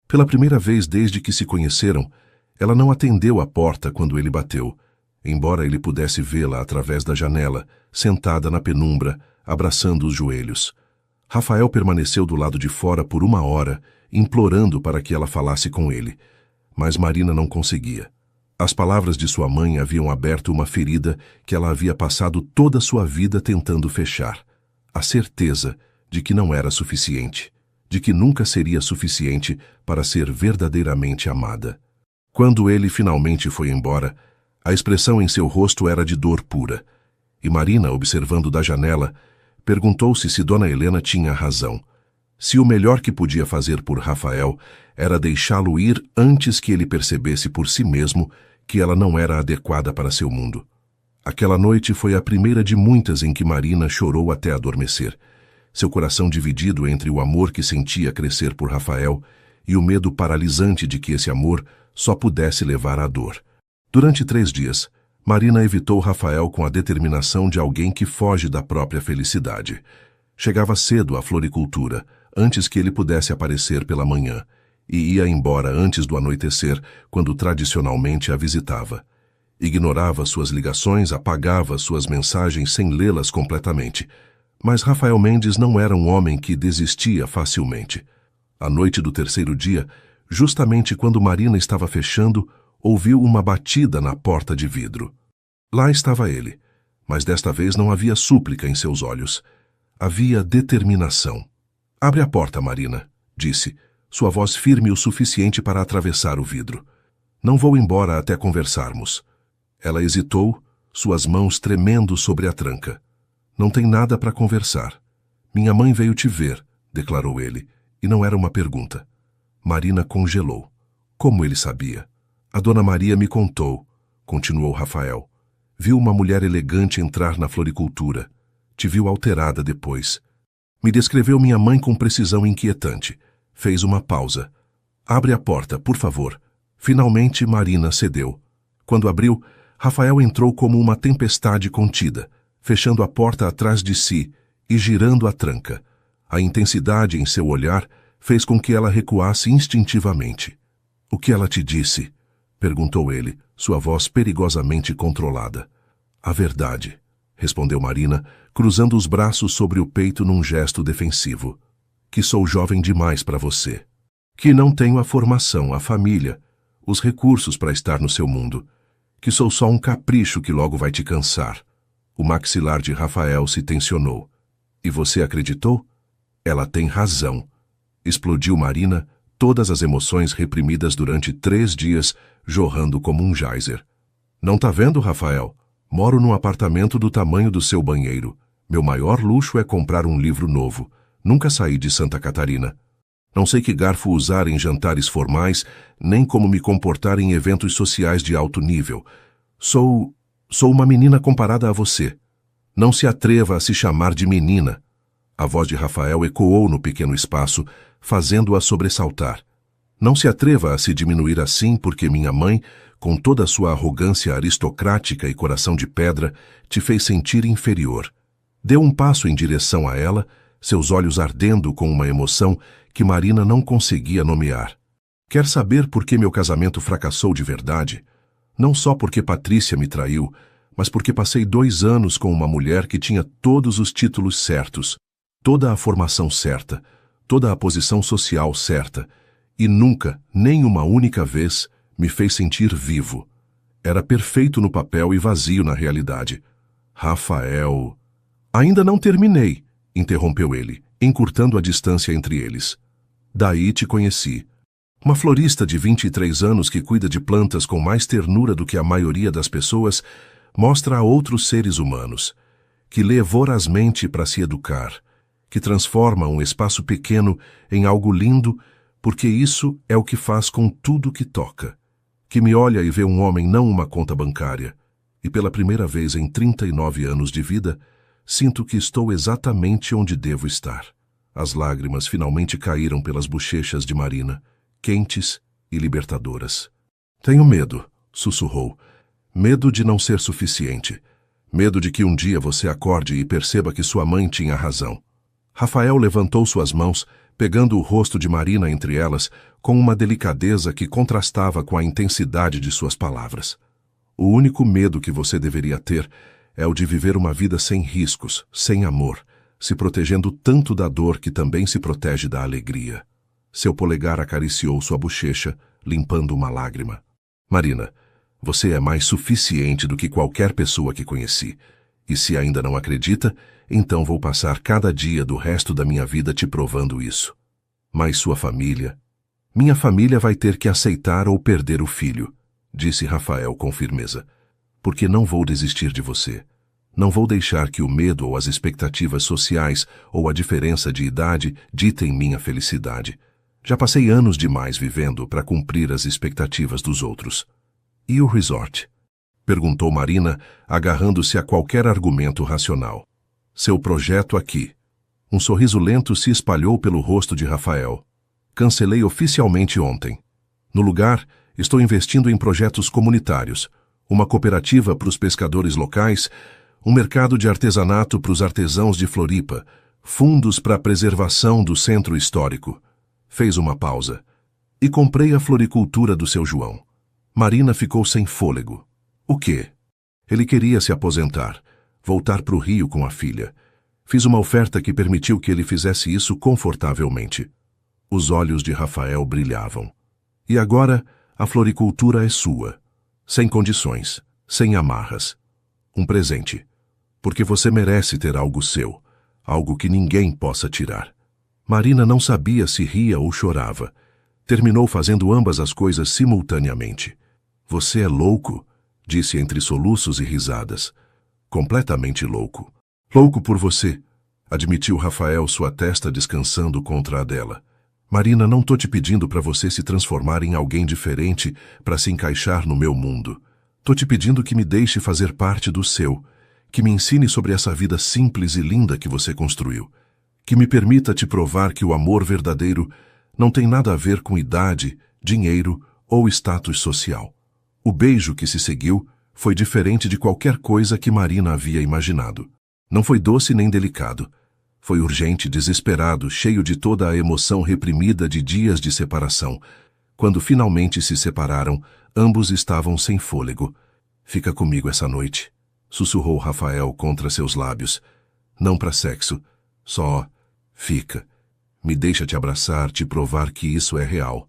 Pela primeira vez desde que se conheceram, ela não atendeu à porta quando ele bateu, embora ele pudesse vê-la através da janela, sentada na penumbra, abraçando os joelhos. Rafael permaneceu do lado de fora por 1 hora, implorando para que ela falasse com ele, mas Marina não conseguia. As palavras de sua mãe haviam aberto uma ferida que ela havia passado toda a sua vida tentando fechar. A certeza de que não era suficiente, de que nunca seria suficiente para ser verdadeiramente amada. Quando ele finalmente foi embora, a expressão em seu rosto era de dor pura, e Marina, observando da janela, perguntou-se se Dona Helena tinha razão, se o melhor que podia fazer por Rafael era deixá-lo ir antes que ele percebesse por si mesmo que ela não era adequada para seu mundo. Aquela noite foi a primeira de muitas em que Marina chorou até adormecer, seu coração dividido entre o amor que sentia crescer por Rafael e o medo paralisante de que esse amor só pudesse levar à dor. Durante 3 dias, Marina evitou Rafael com a determinação de alguém que foge da própria felicidade. Chegava cedo à floricultura, antes que ele pudesse aparecer pela manhã, e ia embora antes do anoitecer, quando tradicionalmente a visitava. Ignorava suas ligações, apagava suas mensagens sem lê-las completamente. Mas Rafael Mendes não era um homem que desistia facilmente. À noite do 3º dia, justamente quando Marina estava fechando, ouviu uma batida na porta de vidro. Lá estava ele, mas desta vez não havia súplica em seus olhos. Havia determinação. Abre a porta, Marina, disse, sua voz firme o suficiente para atravessar o vidro. Não vou embora até conversarmos. Ela hesitou, suas mãos tremendo sobre a tranca. Não tem nada para conversar. Minha mãe veio te ver, declarou ele, e não era uma pergunta. Marina congelou. Como ele sabia? A dona Maria me contou, continuou Rafael. Viu uma mulher elegante entrar na floricultura. Te viu alterada depois. Me descreveu minha mãe com precisão inquietante. Fez uma pausa. Abre a porta, por favor. Finalmente Marina cedeu. Quando abriu, Rafael entrou como uma tempestade contida, fechando a porta atrás de si e girando a tranca. A intensidade em seu olhar fez com que ela recuasse instintivamente. O que ela te disse? Perguntou ele, sua voz perigosamente controlada. A verdade, respondeu Marina, cruzando os braços sobre o peito num gesto defensivo. Que sou jovem demais para você. Que não tenho a formação, a família, os recursos para estar no seu mundo. Que sou só um capricho que logo vai te cansar. O maxilar de Rafael se tensionou. E você acreditou? Ela tem razão. Explodiu Marina, todas as emoções reprimidas durante 3 dias, jorrando como um geyser. Não tá vendo, Rafael? Moro num apartamento do tamanho do seu banheiro. Meu maior luxo é comprar um livro novo. Nunca saí de Santa Catarina. Não sei que garfo usar em jantares formais, nem como me comportar em eventos sociais de alto nível. Sou uma menina comparada a você. Não se atreva a se chamar de menina. A voz de Rafael ecoou no pequeno espaço, fazendo-a sobressaltar. Não se atreva a se diminuir assim porque minha mãe, com toda a sua arrogância aristocrática e coração de pedra, te fez sentir inferior. Deu um passo em direção a ela, seus olhos ardendo com uma emoção que Marina não conseguia nomear. Quer saber por que meu casamento fracassou de verdade? Não só porque Patrícia me traiu, mas porque passei 2 anos com uma mulher que tinha todos os títulos certos, toda a formação certa, toda a posição social certa, e nunca, nem uma única vez, me fez sentir vivo. Era perfeito no papel e vazio na realidade. Rafael... Ainda não terminei, interrompeu ele, encurtando a distância entre eles. Daí te conheci. Uma florista de 23 anos que cuida de plantas com mais ternura do que a maioria das pessoas, mostra a outros seres humanos, que lê vorazmente para se educar, que transforma um espaço pequeno em algo lindo, porque isso é o que faz com tudo que toca, que me olha e vê um homem, não uma conta bancária, e pela primeira vez em 39 anos de vida, sinto que estou exatamente onde devo estar. As lágrimas finalmente caíram pelas bochechas de Marina, quentes e libertadoras. Tenho medo, sussurrou. Medo de não ser suficiente. Medo de que um dia você acorde e perceba que sua mãe tinha razão. Rafael levantou suas mãos, pegando o rosto de Marina entre elas, com uma delicadeza que contrastava com a intensidade de suas palavras. O único medo que você deveria ter é o de viver uma vida sem riscos, sem amor, se protegendo tanto da dor que também se protege da alegria. Seu polegar acariciou sua bochecha, limpando uma lágrima. Marina, você é mais suficiente do que qualquer pessoa que conheci. E se ainda não acredita, então vou passar cada dia do resto da minha vida te provando isso. Mas sua família... Minha família vai ter que aceitar ou perder o filho, disse Rafael com firmeza. Porque não vou desistir de você. Não vou deixar que o medo ou as expectativas sociais ou a diferença de idade ditem minha felicidade. Já passei anos demais vivendo para cumprir as expectativas dos outros. E o resort? Perguntou Marina, agarrando-se a qualquer argumento racional. Seu projeto aqui. Um sorriso lento se espalhou pelo rosto de Rafael. Cancelei oficialmente ontem. No lugar, estou investindo em projetos comunitários, uma cooperativa para os pescadores locais, um mercado de artesanato para os artesãos de Floripa, fundos para a preservação do centro histórico. Fez uma pausa. E comprei a floricultura do seu João. Marina ficou sem fôlego. O quê? Ele queria se aposentar, voltar para o Rio com a filha. Fiz uma oferta que permitiu que ele fizesse isso confortavelmente. Os olhos de Rafael brilhavam. E agora, a floricultura é sua. Sem condições, sem amarras. Um presente. Porque você merece ter algo seu, algo que ninguém possa tirar. Marina não sabia se ria ou chorava. Terminou fazendo ambas as coisas simultaneamente. Você é louco, disse entre soluços e risadas. Completamente louco. Louco por você, admitiu Rafael, sua testa descansando contra a dela. Marina, não tô te pedindo para você se transformar em alguém diferente para se encaixar no meu mundo. Tô te pedindo que me deixe fazer parte do seu, que me ensine sobre essa vida simples e linda que você construiu, que me permita te provar que o amor verdadeiro não tem nada a ver com idade, dinheiro ou status social. O beijo que se seguiu foi diferente de qualquer coisa que Marina havia imaginado. Não foi doce nem delicado. Foi urgente, desesperado, cheio de toda a emoção reprimida de dias de separação. Quando finalmente se separaram, ambos estavam sem fôlego. Fica comigo essa noite, sussurrou Rafael contra seus lábios. Não para sexo, só fica. Me deixa te abraçar, te provar que isso é real.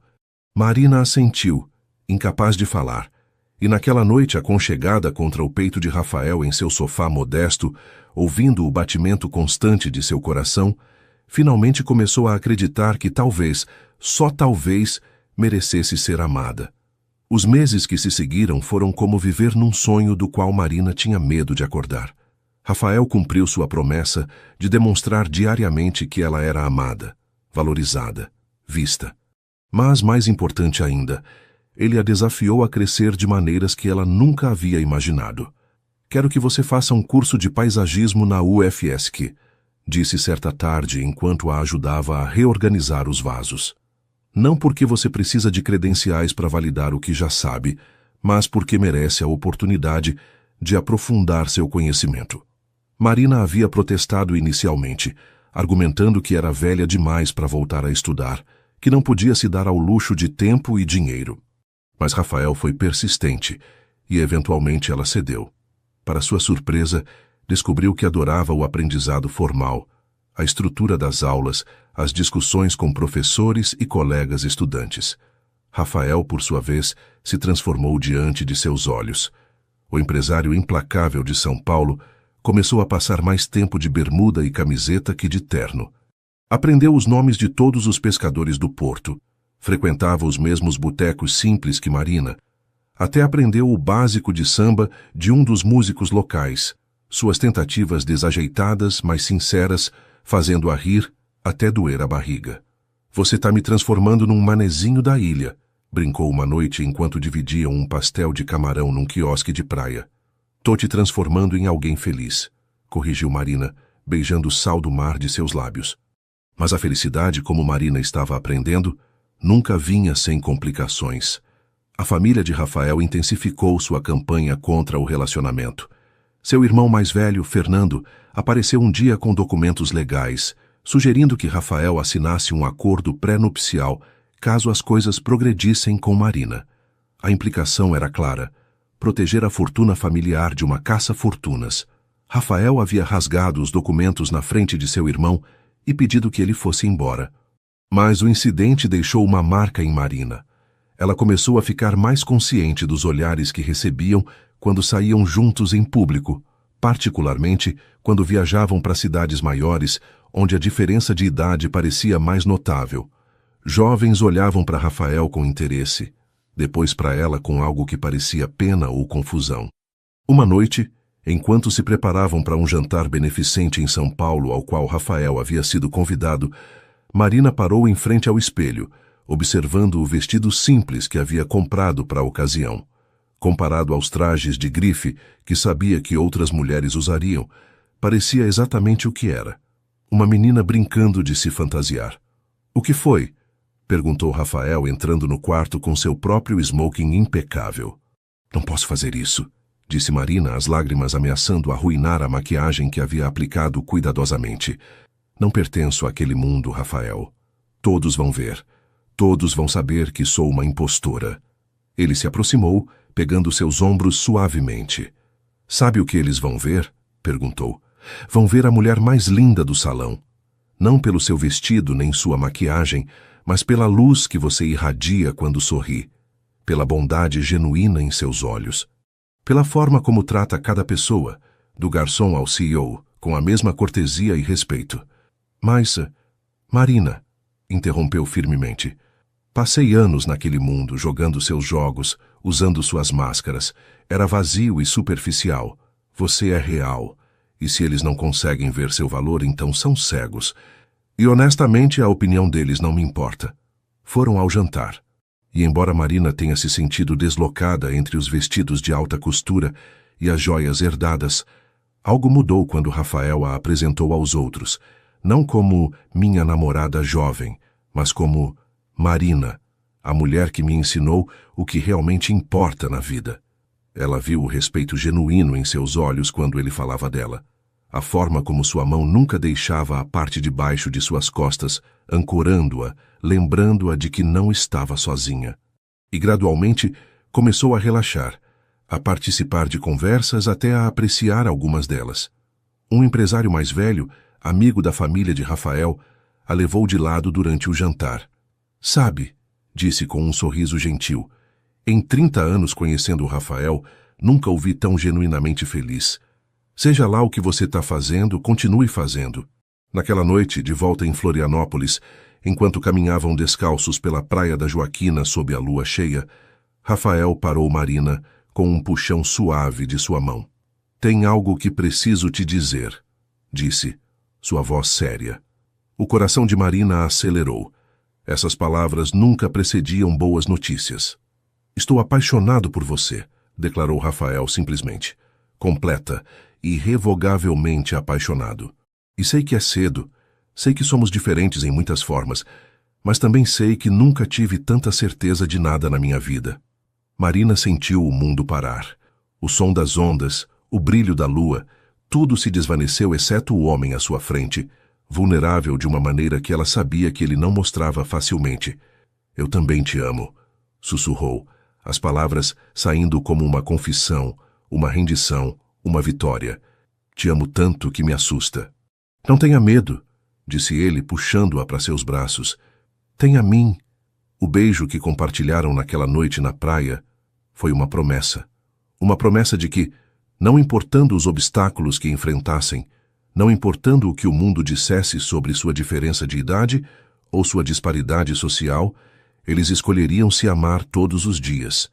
Marina assentiu, incapaz de falar. E naquela noite aconchegada contra o peito de Rafael em seu sofá modesto, ouvindo o batimento constante de seu coração, finalmente começou a acreditar que talvez, só talvez, merecesse ser amada. Os meses que se seguiram foram como viver num sonho do qual Marina tinha medo de acordar. Rafael cumpriu sua promessa de demonstrar diariamente que ela era amada, valorizada, vista. Mas, mais importante ainda, ele a desafiou a crescer de maneiras que ela nunca havia imaginado. Quero que você faça um curso de paisagismo na UFSC, disse certa tarde enquanto a ajudava a reorganizar os vasos. Não porque você precisa de credenciais para validar o que já sabe, mas porque merece a oportunidade de aprofundar seu conhecimento. Marina havia protestado inicialmente, argumentando que era velha demais para voltar a estudar, que não podia se dar ao luxo de tempo e dinheiro. Mas Rafael foi persistente e, eventualmente, ela cedeu. Para sua surpresa, descobriu que adorava o aprendizado formal, a estrutura das aulas, as discussões com professores e colegas estudantes. Rafael, por sua vez, se transformou diante de seus olhos. O empresário implacável de São Paulo começou a passar mais tempo de bermuda e camiseta que de terno. Aprendeu os nomes de todos os pescadores do porto. Frequentava os mesmos botecos simples que Marina. Até aprendeu o básico de samba de um dos músicos locais, suas tentativas desajeitadas, mas sinceras, fazendo-a rir até doer a barriga. Você tá me transformando num manezinho da ilha, brincou uma noite enquanto dividiam um pastel de camarão num quiosque de praia. Tô te transformando em alguém feliz, corrigiu Marina, beijando o sal do mar de seus lábios. Mas a felicidade, como Marina estava aprendendo, nunca vinha sem complicações. A família de Rafael intensificou sua campanha contra o relacionamento. Seu irmão mais velho, Fernando, apareceu um dia com documentos legais, sugerindo que Rafael assinasse um acordo pré-nupcial caso as coisas progredissem com Marina. A implicação era clara: proteger a fortuna familiar de uma caça-fortunas. Rafael havia rasgado os documentos na frente de seu irmão e pedido que ele fosse embora. Mas o incidente deixou uma marca em Marina. Ela começou a ficar mais consciente dos olhares que recebiam quando saíam juntos em público, particularmente quando viajavam para cidades maiores, onde a diferença de idade parecia mais notável. Jovens olhavam para Rafael com interesse, depois para ela com algo que parecia pena ou confusão. Uma noite, enquanto se preparavam para um jantar beneficente em São Paulo ao qual Rafael havia sido convidado, Marina parou em frente ao espelho, observando o vestido simples que havia comprado para a ocasião. Comparado aos trajes de grife que sabia que outras mulheres usariam, parecia exatamente o que era: uma menina brincando de se fantasiar. O que foi? Perguntou Rafael, entrando no quarto com seu próprio smoking impecável. Não posso fazer isso, disse Marina, as lágrimas ameaçando arruinar a maquiagem que havia aplicado cuidadosamente. Não pertenço àquele mundo, Rafael. Todos vão ver. Todos vão saber que sou uma impostora. Ele se aproximou, pegando seus ombros suavemente. Sabe o que eles vão ver? Perguntou. Vão ver a mulher mais linda do salão. Não pelo seu vestido nem sua maquiagem, mas pela luz que você irradia quando sorri, pela bondade genuína em seus olhos, pela forma como trata cada pessoa, do garçom ao CEO, com a mesma cortesia e respeito. Mas, Marina, interrompeu firmemente, Passei anos naquele mundo, jogando seus jogos, usando suas máscaras. Era vazio e superficial. Você é real. E se eles não conseguem ver seu valor, então são cegos. E honestamente, a opinião deles não me importa. Foram ao jantar. E embora Marina tenha se sentido deslocada entre os vestidos de alta costura e as joias herdadas, algo mudou quando Rafael a apresentou aos outros, não como minha namorada jovem, mas como Marina, a mulher que me ensinou o que realmente importa na vida. Ela viu o respeito genuíno em seus olhos quando ele falava dela. A forma como sua mão nunca deixava a parte de baixo de suas costas, ancorando-a, lembrando-a de que não estava sozinha. E gradualmente começou a relaxar, a participar de conversas até a apreciar algumas delas. Um empresário mais velho, amigo da família de Rafael, a levou de lado durante o jantar. Sabe, disse com um sorriso gentil, em 30 anos conhecendo o Rafael, nunca o vi tão genuinamente feliz. Seja lá o que você está fazendo, continue fazendo. Naquela noite, de volta em Florianópolis, enquanto caminhavam descalços pela praia da Joaquina sob a lua cheia, Rafael parou Marina com um puxão suave de sua mão. Tem algo que preciso te dizer, disse, sua voz séria. O coração de Marina acelerou. Essas palavras nunca precediam boas notícias. Estou apaixonado por você, declarou Rafael simplesmente. Completa, irrevogavelmente apaixonado. E sei que é cedo, sei que somos diferentes em muitas formas, mas também sei que nunca tive tanta certeza de nada na minha vida. Marina sentiu o mundo parar. O som das ondas, o brilho da lua, tudo se desvaneceu exceto o homem à sua frente, vulnerável de uma maneira que ela sabia que ele não mostrava facilmente. Eu também te amo, sussurrou, as palavras saindo como uma confissão, uma rendição, uma vitória. Te amo tanto que me assusta. Não tenha medo, disse ele, puxando-a para seus braços. Tem a mim. O beijo que compartilharam naquela noite na praia foi uma promessa. Uma promessa de que, não importando os obstáculos que enfrentassem, não importando o que o mundo dissesse sobre sua diferença de idade ou sua disparidade social, eles escolheriam se amar todos os dias.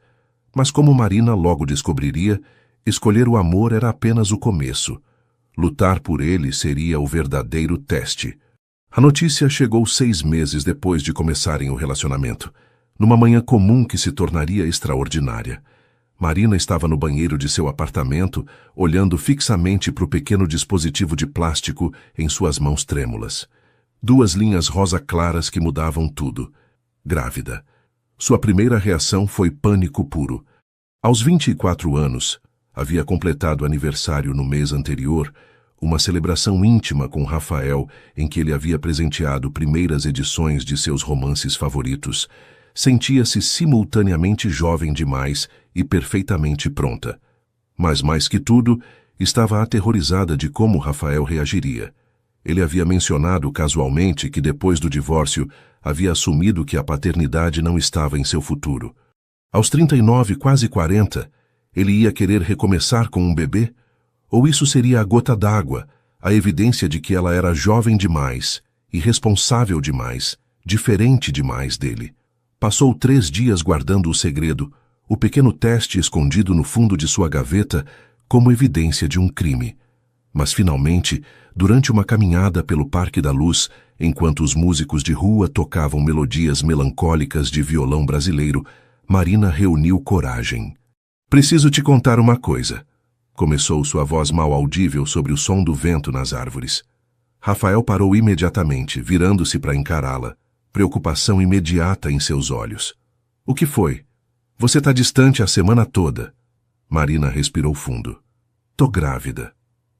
Mas como Marina logo descobriria, escolher o amor era apenas o começo. Lutar por ele seria o verdadeiro teste. A notícia chegou 6 meses depois de começarem o relacionamento, numa manhã comum que se tornaria extraordinária. Marina estava no banheiro de seu apartamento, olhando fixamente para o pequeno dispositivo de plástico em suas mãos trêmulas. 2 linhas rosa claras que mudavam tudo. Grávida. Sua primeira reação foi pânico puro. Aos 24 anos, havia completado aniversário no mês anterior, uma celebração íntima com Rafael em que ele havia presenteado primeiras edições de seus romances favoritos. Sentia-se simultaneamente jovem demais e perfeitamente pronta. Mas, mais que tudo, estava aterrorizada de como Rafael reagiria. Ele havia mencionado casualmente que depois do divórcio havia assumido que a paternidade não estava em seu futuro. Aos 39, quase 40, ele ia querer recomeçar com um bebê? Ou isso seria a gota d'água, a evidência de que ela era jovem demais, irresponsável demais, diferente demais dele? Passou 3 dias guardando o segredo, o pequeno teste escondido no fundo de sua gaveta como evidência de um crime. Mas finalmente, durante uma caminhada pelo Parque da Luz, enquanto os músicos de rua tocavam melodias melancólicas de violão brasileiro, Marina reuniu coragem. Preciso te contar uma coisa, começou sua voz mal audível sobre o som do vento nas árvores. Rafael parou imediatamente, virando-se para encará-la, preocupação imediata em seus olhos. O que foi? Você está distante a semana toda. Marina respirou fundo. Tô grávida.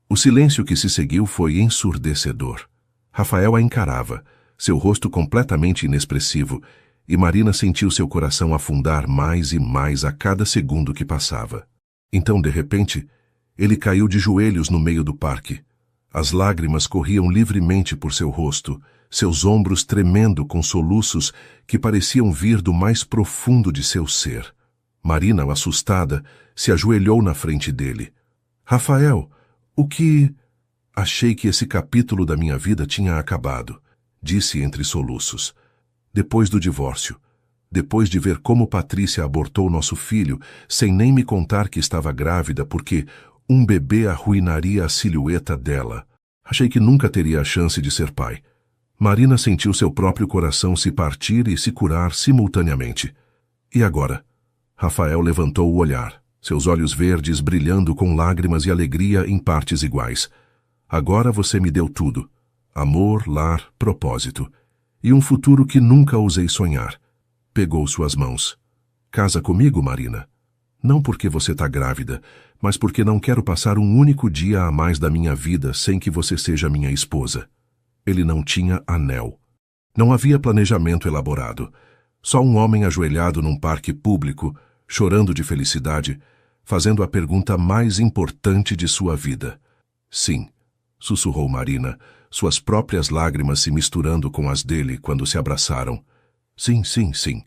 O silêncio que se seguiu foi ensurdecedor. Rafael a encarava, seu rosto completamente inexpressivo, e Marina sentiu seu coração afundar mais e mais a cada segundo que passava. Então, de repente, ele caiu de joelhos no meio do parque. As lágrimas corriam livremente por seu rosto, seus ombros tremendo com soluços que pareciam vir do mais profundo de seu ser. Marina, assustada, se ajoelhou na frente dele. Rafael, o que... Achei que esse capítulo da minha vida tinha acabado, disse entre soluços. Depois do divórcio. Depois de ver como Patrícia abortou nosso filho, sem nem me contar que estava grávida porque um bebê arruinaria a silhueta dela. Achei que nunca teria a chance de ser pai. Marina sentiu seu próprio coração se partir e se curar simultaneamente. E agora? Rafael levantou o olhar, seus olhos verdes brilhando com lágrimas e alegria em partes iguais. Agora você me deu tudo. Amor, lar, propósito. E um futuro que nunca ousei sonhar. Pegou suas mãos. Casa comigo, Marina. Não porque você está grávida, mas porque não quero passar um único dia a mais da minha vida sem que você seja minha esposa. Ele não tinha anel. Não havia planejamento elaborado. Só um homem ajoelhado num parque público, chorando de felicidade, fazendo a pergunta mais importante de sua vida. Sim, sussurrou Marina, suas próprias lágrimas se misturando com as dele quando se abraçaram. Sim, sim, sim.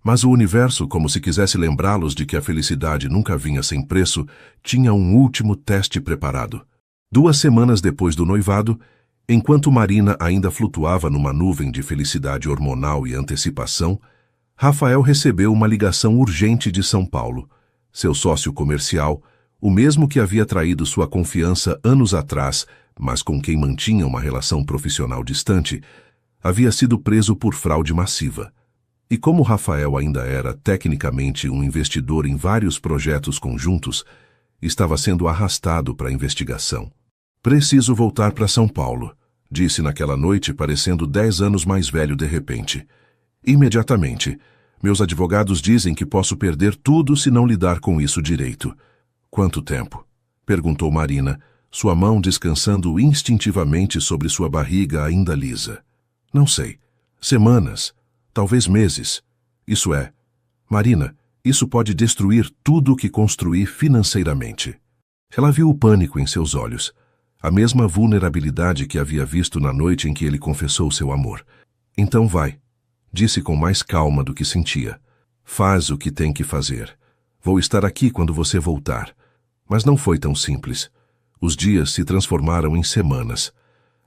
Mas o universo, como se quisesse lembrá-los de que a felicidade nunca vinha sem preço, tinha um último teste preparado. 2 semanas depois do noivado, enquanto Marina ainda flutuava numa nuvem de felicidade hormonal e antecipação, Rafael recebeu uma ligação urgente de São Paulo. Seu sócio comercial, o mesmo que havia traído sua confiança anos atrás, mas com quem mantinha uma relação profissional distante, havia sido preso por fraude massiva. E como Rafael ainda era, tecnicamente, um investidor em vários projetos conjuntos, estava sendo arrastado para a investigação. Preciso voltar para São Paulo, disse naquela noite, parecendo 10 anos mais velho de repente. Imediatamente. Meus advogados dizem que posso perder tudo se não lidar com isso direito. Quanto tempo? Perguntou Marina, sua mão descansando instintivamente sobre sua barriga ainda lisa. Não sei. Semanas. Talvez meses. Isso é. Marina, isso pode destruir tudo o que construí financeiramente. Ela viu o pânico em seus olhos. A mesma vulnerabilidade que havia visto na noite em que ele confessou seu amor. Então vai. Disse com mais calma do que sentia. Faz o que tem que fazer. Vou estar aqui quando você voltar. Mas não foi tão simples. Os dias se transformaram em semanas.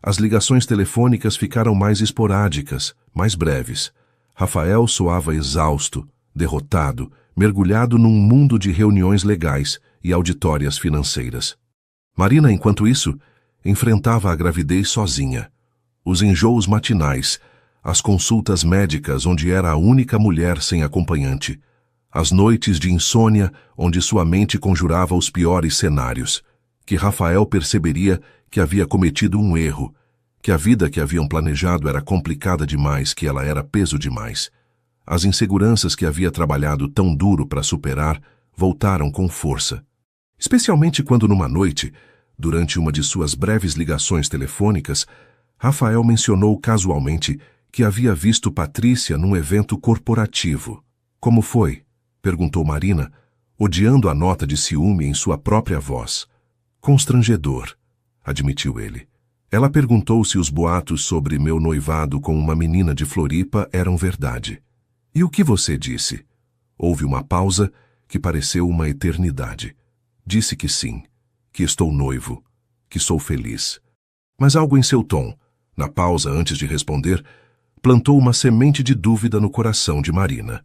As ligações telefônicas ficaram mais esporádicas, mais breves. Rafael soava exausto, derrotado, mergulhado num mundo de reuniões legais e auditórias financeiras. Marina, enquanto isso, enfrentava a gravidez sozinha. Os enjoos matinais, as consultas médicas onde era a única mulher sem acompanhante, as noites de insônia onde sua mente conjurava os piores cenários, que Rafael perceberia que havia cometido um erro, que a vida que haviam planejado era complicada demais, que ela era peso demais. As inseguranças que havia trabalhado tão duro para superar voltaram com força. Especialmente quando numa noite, durante uma de suas breves ligações telefônicas, Rafael mencionou casualmente que havia visto Patrícia num evento corporativo. Como foi? Perguntou Marina, odiando a nota de ciúme em sua própria voz. Constrangedor, admitiu ele. Ela perguntou se os boatos sobre meu noivado com uma menina de Floripa eram verdade. E o que você disse? Houve uma pausa que pareceu uma eternidade. Disse que sim, que estou noivo, que sou feliz. Mas algo em seu tom, na pausa antes de responder, plantou uma semente de dúvida no coração de Marina.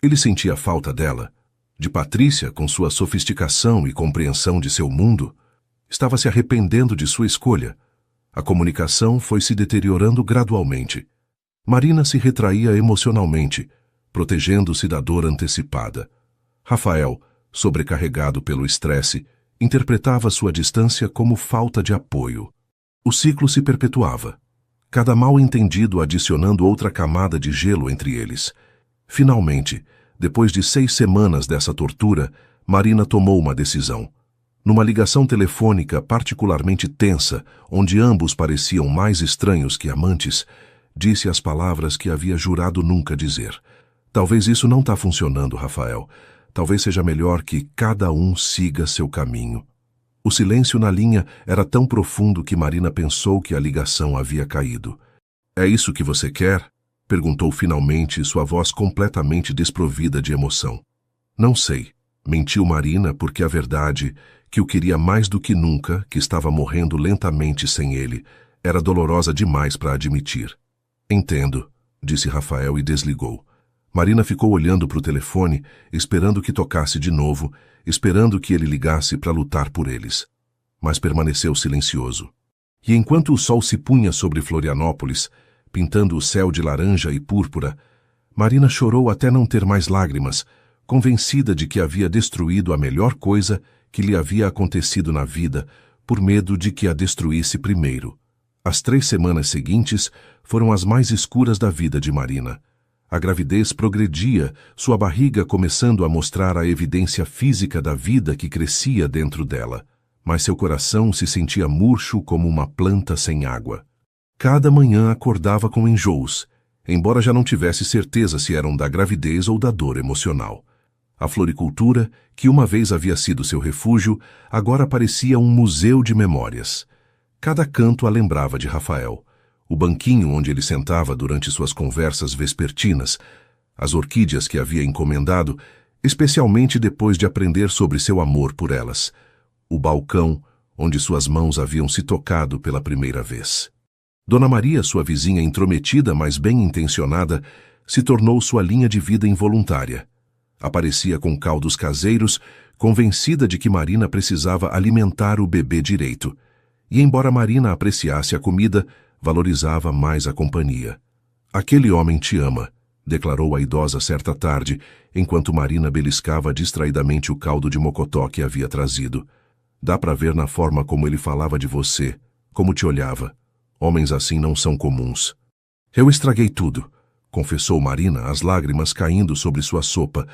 Ele sentia falta dela, de Patrícia com sua sofisticação e compreensão de seu mundo. Estava se arrependendo de sua escolha. A comunicação foi se deteriorando gradualmente. Marina se retraía emocionalmente, protegendo-se da dor antecipada. Rafael, sobrecarregado pelo estresse, interpretava sua distância como falta de apoio. O ciclo se perpetuava, cada mal-entendido adicionando outra camada de gelo entre eles. Finalmente, depois de 6 semanas dessa tortura, Marina tomou uma decisão. Numa ligação telefônica particularmente tensa, onde ambos pareciam mais estranhos que amantes, disse as palavras que havia jurado nunca dizer. Talvez isso não está funcionando, Rafael. Talvez seja melhor que cada um siga seu caminho. O silêncio na linha era tão profundo que Marina pensou que a ligação havia caído. É isso que você quer? Perguntou finalmente, sua voz completamente desprovida de emoção. Não sei. Mentiu Marina porque a verdade, que o queria mais do que nunca, que estava morrendo lentamente sem ele, era dolorosa demais para admitir. Entendo, disse Rafael e desligou. Marina ficou olhando para o telefone, esperando que tocasse de novo, esperando que ele ligasse para lutar por eles. Mas permaneceu silencioso. E enquanto o sol se punha sobre Florianópolis, pintando o céu de laranja e púrpura, Marina chorou até não ter mais lágrimas, convencida de que havia destruído a melhor coisa que lhe havia acontecido na vida, por medo de que a destruísse primeiro. As 3 semanas seguintes foram as mais escuras da vida de Marina. A gravidez progredia, sua barriga começando a mostrar a evidência física da vida que crescia dentro dela, mas seu coração se sentia murcho como uma planta sem água. Cada manhã acordava com enjoos, embora já não tivesse certeza se eram da gravidez ou da dor emocional. A floricultura, que uma vez havia sido seu refúgio, agora parecia um museu de memórias. Cada canto a lembrava de Rafael. O banquinho onde ele sentava durante suas conversas vespertinas, as orquídeas que havia encomendado, especialmente depois de aprender sobre seu amor por elas, o balcão onde suas mãos haviam se tocado pela primeira vez. Dona Maria, sua vizinha intrometida, mas bem intencionada, se tornou sua linha de vida involuntária. Aparecia com caldos caseiros, convencida de que Marina precisava alimentar o bebê direito. E embora Marina apreciasse a comida, valorizava mais a companhia. "Aquele homem te ama", declarou a idosa certa tarde, enquanto Marina beliscava distraidamente o caldo de mocotó que havia trazido. "Dá para ver na forma como ele falava de você, como te olhava. Homens assim não são comuns." "Eu estraguei tudo", confessou Marina, as lágrimas caindo sobre sua sopa.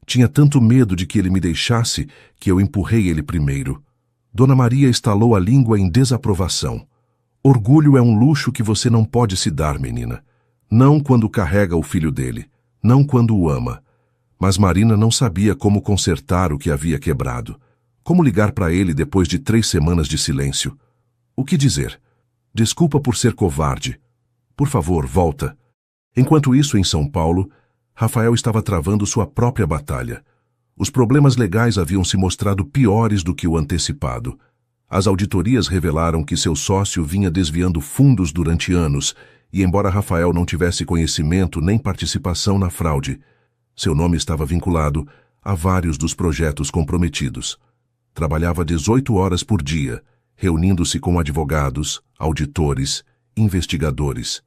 "Tinha tanto medo de que ele me deixasse que eu empurrei ele primeiro." Dona Maria estalou a língua em desaprovação. "Orgulho é um luxo que você não pode se dar, menina. Não quando carrega o filho dele, não quando o ama." Mas Marina não sabia como consertar o que havia quebrado. Como ligar para ele depois de 3 semanas de silêncio? O que dizer? "Desculpa por ser covarde. Por favor, volta." Enquanto isso, em São Paulo, Rafael estava travando sua própria batalha. Os problemas legais haviam se mostrado piores do que o antecipado. As auditorias revelaram que seu sócio vinha desviando fundos durante anos, e embora Rafael não tivesse conhecimento nem participação na fraude, seu nome estava vinculado a vários dos projetos comprometidos. Trabalhava 18 horas por dia, reunindo-se com advogados, auditores, investigadores.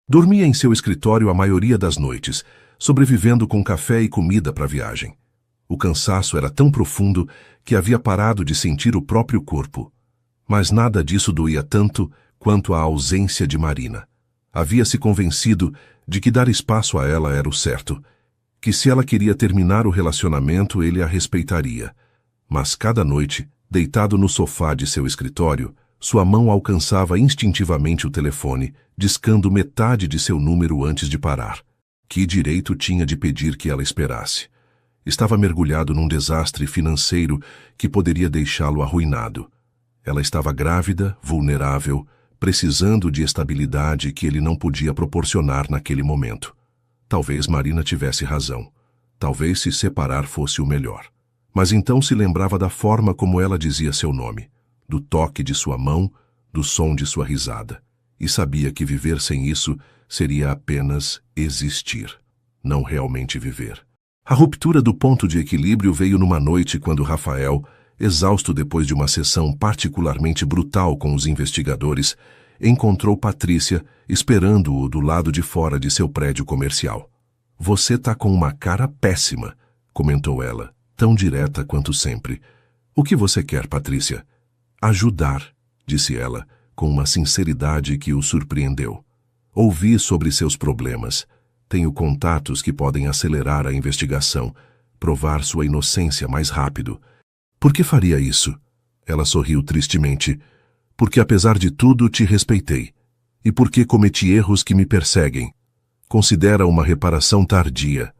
Dormia em seu escritório a maioria das noites, sobrevivendo com café e comida para a viagem. O cansaço era tão profundo que havia parado de sentir o próprio corpo. Mas nada disso doía tanto quanto a ausência de Marina. Havia se convencido de que dar espaço a ela era o certo, que se ela queria terminar o relacionamento, ele a respeitaria. Mas cada noite, deitado no sofá de seu escritório, sua mão alcançava instintivamente o telefone, discando metade de seu número antes de parar. Que direito tinha de pedir que ela esperasse? Estava mergulhado num desastre financeiro que poderia deixá-lo arruinado. Ela estava grávida, vulnerável, precisando de estabilidade que ele não podia proporcionar naquele momento. Talvez Marina tivesse razão. Talvez se separar fosse o melhor. Mas então se lembrava da forma como ela dizia seu nome, do toque de sua mão, do som de sua risada. E sabia que viver sem isso seria apenas existir, não realmente viver. A ruptura do ponto de equilíbrio veio numa noite quando Rafael, exausto depois de uma sessão particularmente brutal com os investigadores, encontrou Patrícia esperando-o do lado de fora de seu prédio comercial. "Você tá com uma cara péssima", comentou ela, tão direta quanto sempre. "O que você quer, Patrícia?" "Ajudar", disse ela, com uma sinceridade que o surpreendeu. "Ouvi sobre seus problemas. Tenho contatos que podem acelerar a investigação, provar sua inocência mais rápido." "Por que faria isso?" Ela sorriu tristemente. "Porque apesar de tudo te respeitei. E porque cometi erros que me perseguem. Considera uma reparação tardia."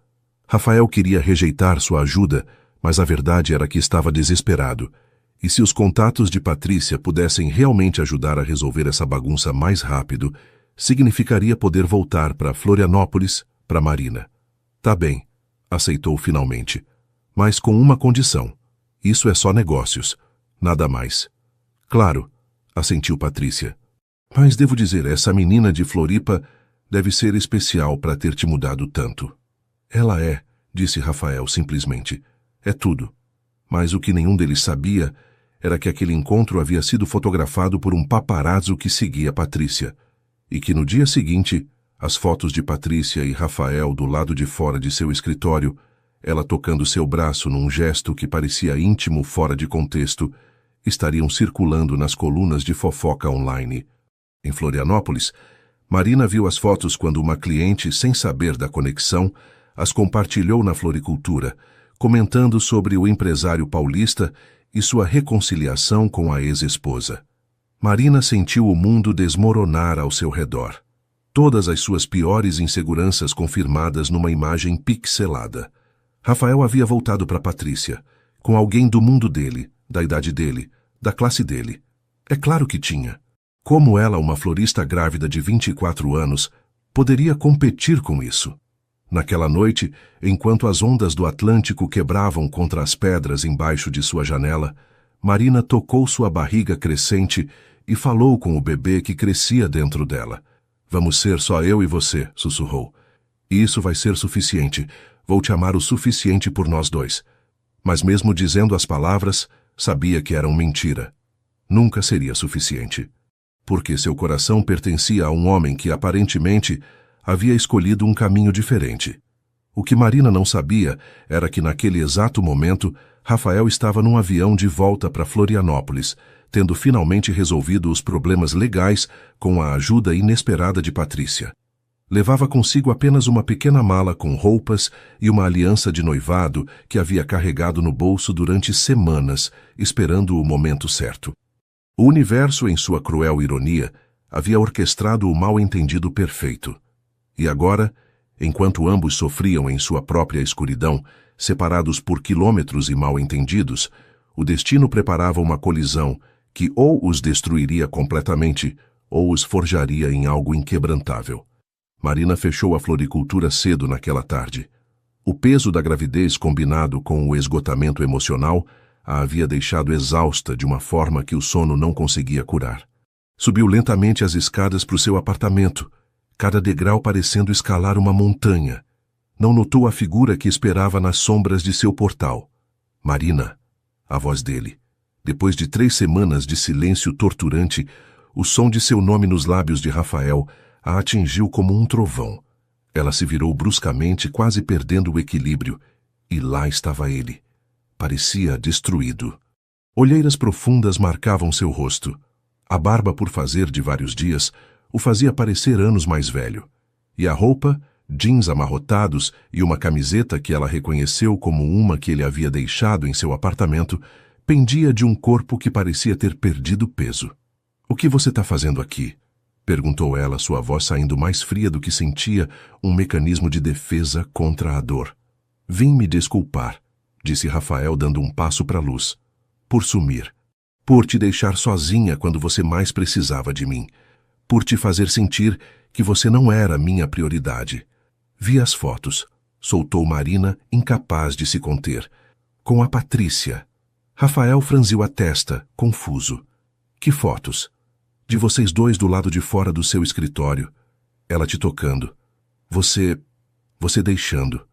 Rafael queria rejeitar sua ajuda, mas a verdade era que estava desesperado. E se os contatos de Patrícia pudessem realmente ajudar a resolver essa bagunça mais rápido, significaria poder voltar para Florianópolis, para Marina. "Tá bem", aceitou finalmente, "mas com uma condição. Isso é só negócios, nada mais." "Claro", assentiu Patrícia. "Mas devo dizer, essa menina de Floripa deve ser especial para ter te mudado tanto." Ela é, disse Rafael simplesmente. É tudo. Mas o que nenhum deles sabia era que aquele encontro havia sido fotografado por um paparazzo que seguia Patrícia, e que no dia seguinte, as fotos de Patrícia e Rafael do lado de fora de seu escritório, ela tocando seu braço num gesto que parecia íntimo fora de contexto, estariam circulando nas colunas de fofoca online. Em Florianópolis, Marina viu as fotos quando uma cliente, sem saber da conexão, as compartilhou na floricultura, comentando sobre o empresário paulista e sua reconciliação com a ex-esposa. Marina sentiu o mundo desmoronar ao seu redor. Todas as suas piores inseguranças confirmadas numa imagem pixelada. Rafael havia voltado para Patrícia, com alguém do mundo dele, da idade dele, da classe dele. É claro que tinha. Como ela, uma florista grávida de 24 anos, poderia competir com isso? Naquela noite, enquanto as ondas do Atlântico quebravam contra as pedras embaixo de sua janela, Marina tocou sua barriga crescente e falou com o bebê que crescia dentro dela. Vamos ser só eu e você, sussurrou. Isso vai ser suficiente. Vou te amar o suficiente por nós dois. Mas mesmo dizendo as palavras, sabia que eram mentira. Nunca seria suficiente. Porque seu coração pertencia a um homem que, aparentemente, havia escolhido um caminho diferente. O que Marina não sabia era que, naquele exato momento, Rafael estava num avião de volta para Florianópolis, tendo finalmente resolvido os problemas legais com a ajuda inesperada de Patrícia. Levava consigo apenas uma pequena mala com roupas e uma aliança de noivado que havia carregado no bolso durante semanas, esperando o momento certo. O universo, em sua cruel ironia, havia orquestrado o mal-entendido perfeito. E agora, enquanto ambos sofriam em sua própria escuridão, separados por quilômetros e mal-entendidos, o destino preparava uma colisão que ou os destruiria completamente ou os forjaria em algo inquebrantável. Marina fechou a floricultura cedo naquela tarde. O peso da gravidez combinado com o esgotamento emocional a havia deixado exausta de uma forma que o sono não conseguia curar. Subiu lentamente as escadas para o seu apartamento, cada degrau parecendo escalar uma montanha. Não notou a figura que esperava nas sombras de seu portal. Marina, a voz dele. Depois de 3 semanas de silêncio torturante, o som de seu nome nos lábios de Rafael a atingiu como um trovão. Ela se virou bruscamente, quase perdendo o equilíbrio, e lá estava ele. Parecia destruído. Olheiras profundas marcavam seu rosto. A barba por fazer de vários dias o fazia parecer anos mais velho. E a roupa, jeans amarrotados e uma camiseta que ela reconheceu como uma que ele havia deixado em seu apartamento, pendia de um corpo que parecia ter perdido peso. — O que você está fazendo aqui? Perguntou ela, sua voz saindo mais fria do que sentia, um mecanismo de defesa contra a dor. — Vim me desculpar, disse Rafael dando um passo para a luz. Por sumir. Por te deixar sozinha quando você mais precisava de mim. Por te fazer sentir que você não era minha prioridade. Vi as fotos. Soltou Marina, incapaz de se conter. Com a Patrícia. Rafael franziu a testa, confuso. Que fotos? De vocês dois do lado de fora do seu escritório. Ela te tocando. Você deixando.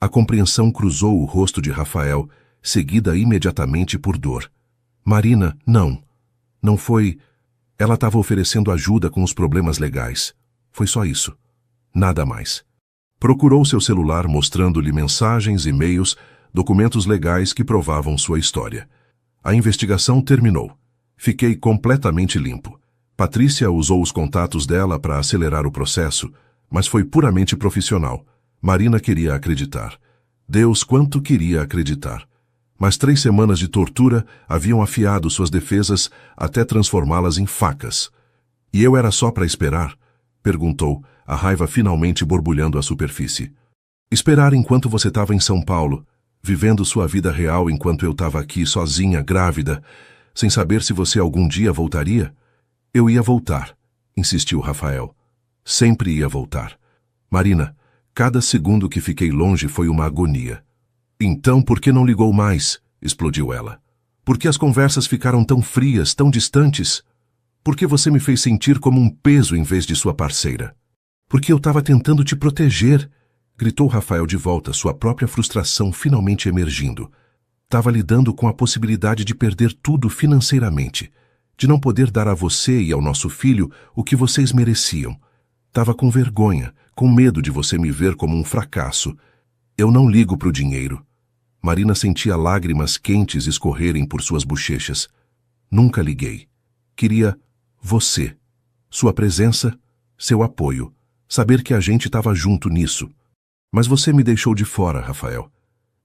A compreensão cruzou o rosto de Rafael, seguida imediatamente por dor. Marina, não. Não foi... Ela estava oferecendo ajuda com os problemas legais. Foi só isso. Nada mais. Procurou seu celular mostrando-lhe mensagens, e-mails, documentos legais que provavam sua história. A investigação terminou. Fiquei completamente limpo. Patrícia usou os contatos dela para acelerar o processo, mas foi puramente profissional. Marina queria acreditar. Deus quanto queria acreditar. Mas 3 semanas de tortura haviam afiado suas defesas até transformá-las em facas. E eu era só para esperar? Perguntou, a raiva finalmente borbulhando à superfície. Esperar enquanto você estava em São Paulo, vivendo sua vida real enquanto eu estava aqui sozinha, grávida, sem saber se você algum dia voltaria? Eu ia voltar, insistiu Rafael. Sempre ia voltar. Marina, cada segundo que fiquei longe foi uma agonia. Então por que não ligou mais? Explodiu ela. Por que as conversas ficaram tão frias, tão distantes? Por que você me fez sentir como um peso em vez de sua parceira? Porque eu estava tentando te proteger, Gritou Rafael de volta, sua própria frustração finalmente emergindo. Estava lidando com a possibilidade de perder tudo financeiramente, de não poder dar a você e ao nosso filho o que vocês mereciam. Estava com vergonha, com medo de você me ver como um fracasso. Eu não ligo para o dinheiro. Marina sentia lágrimas quentes escorrerem por suas bochechas. Nunca liguei. Queria você. Sua presença, seu apoio. Saber que a gente estava junto nisso. Mas você me deixou de fora, Rafael.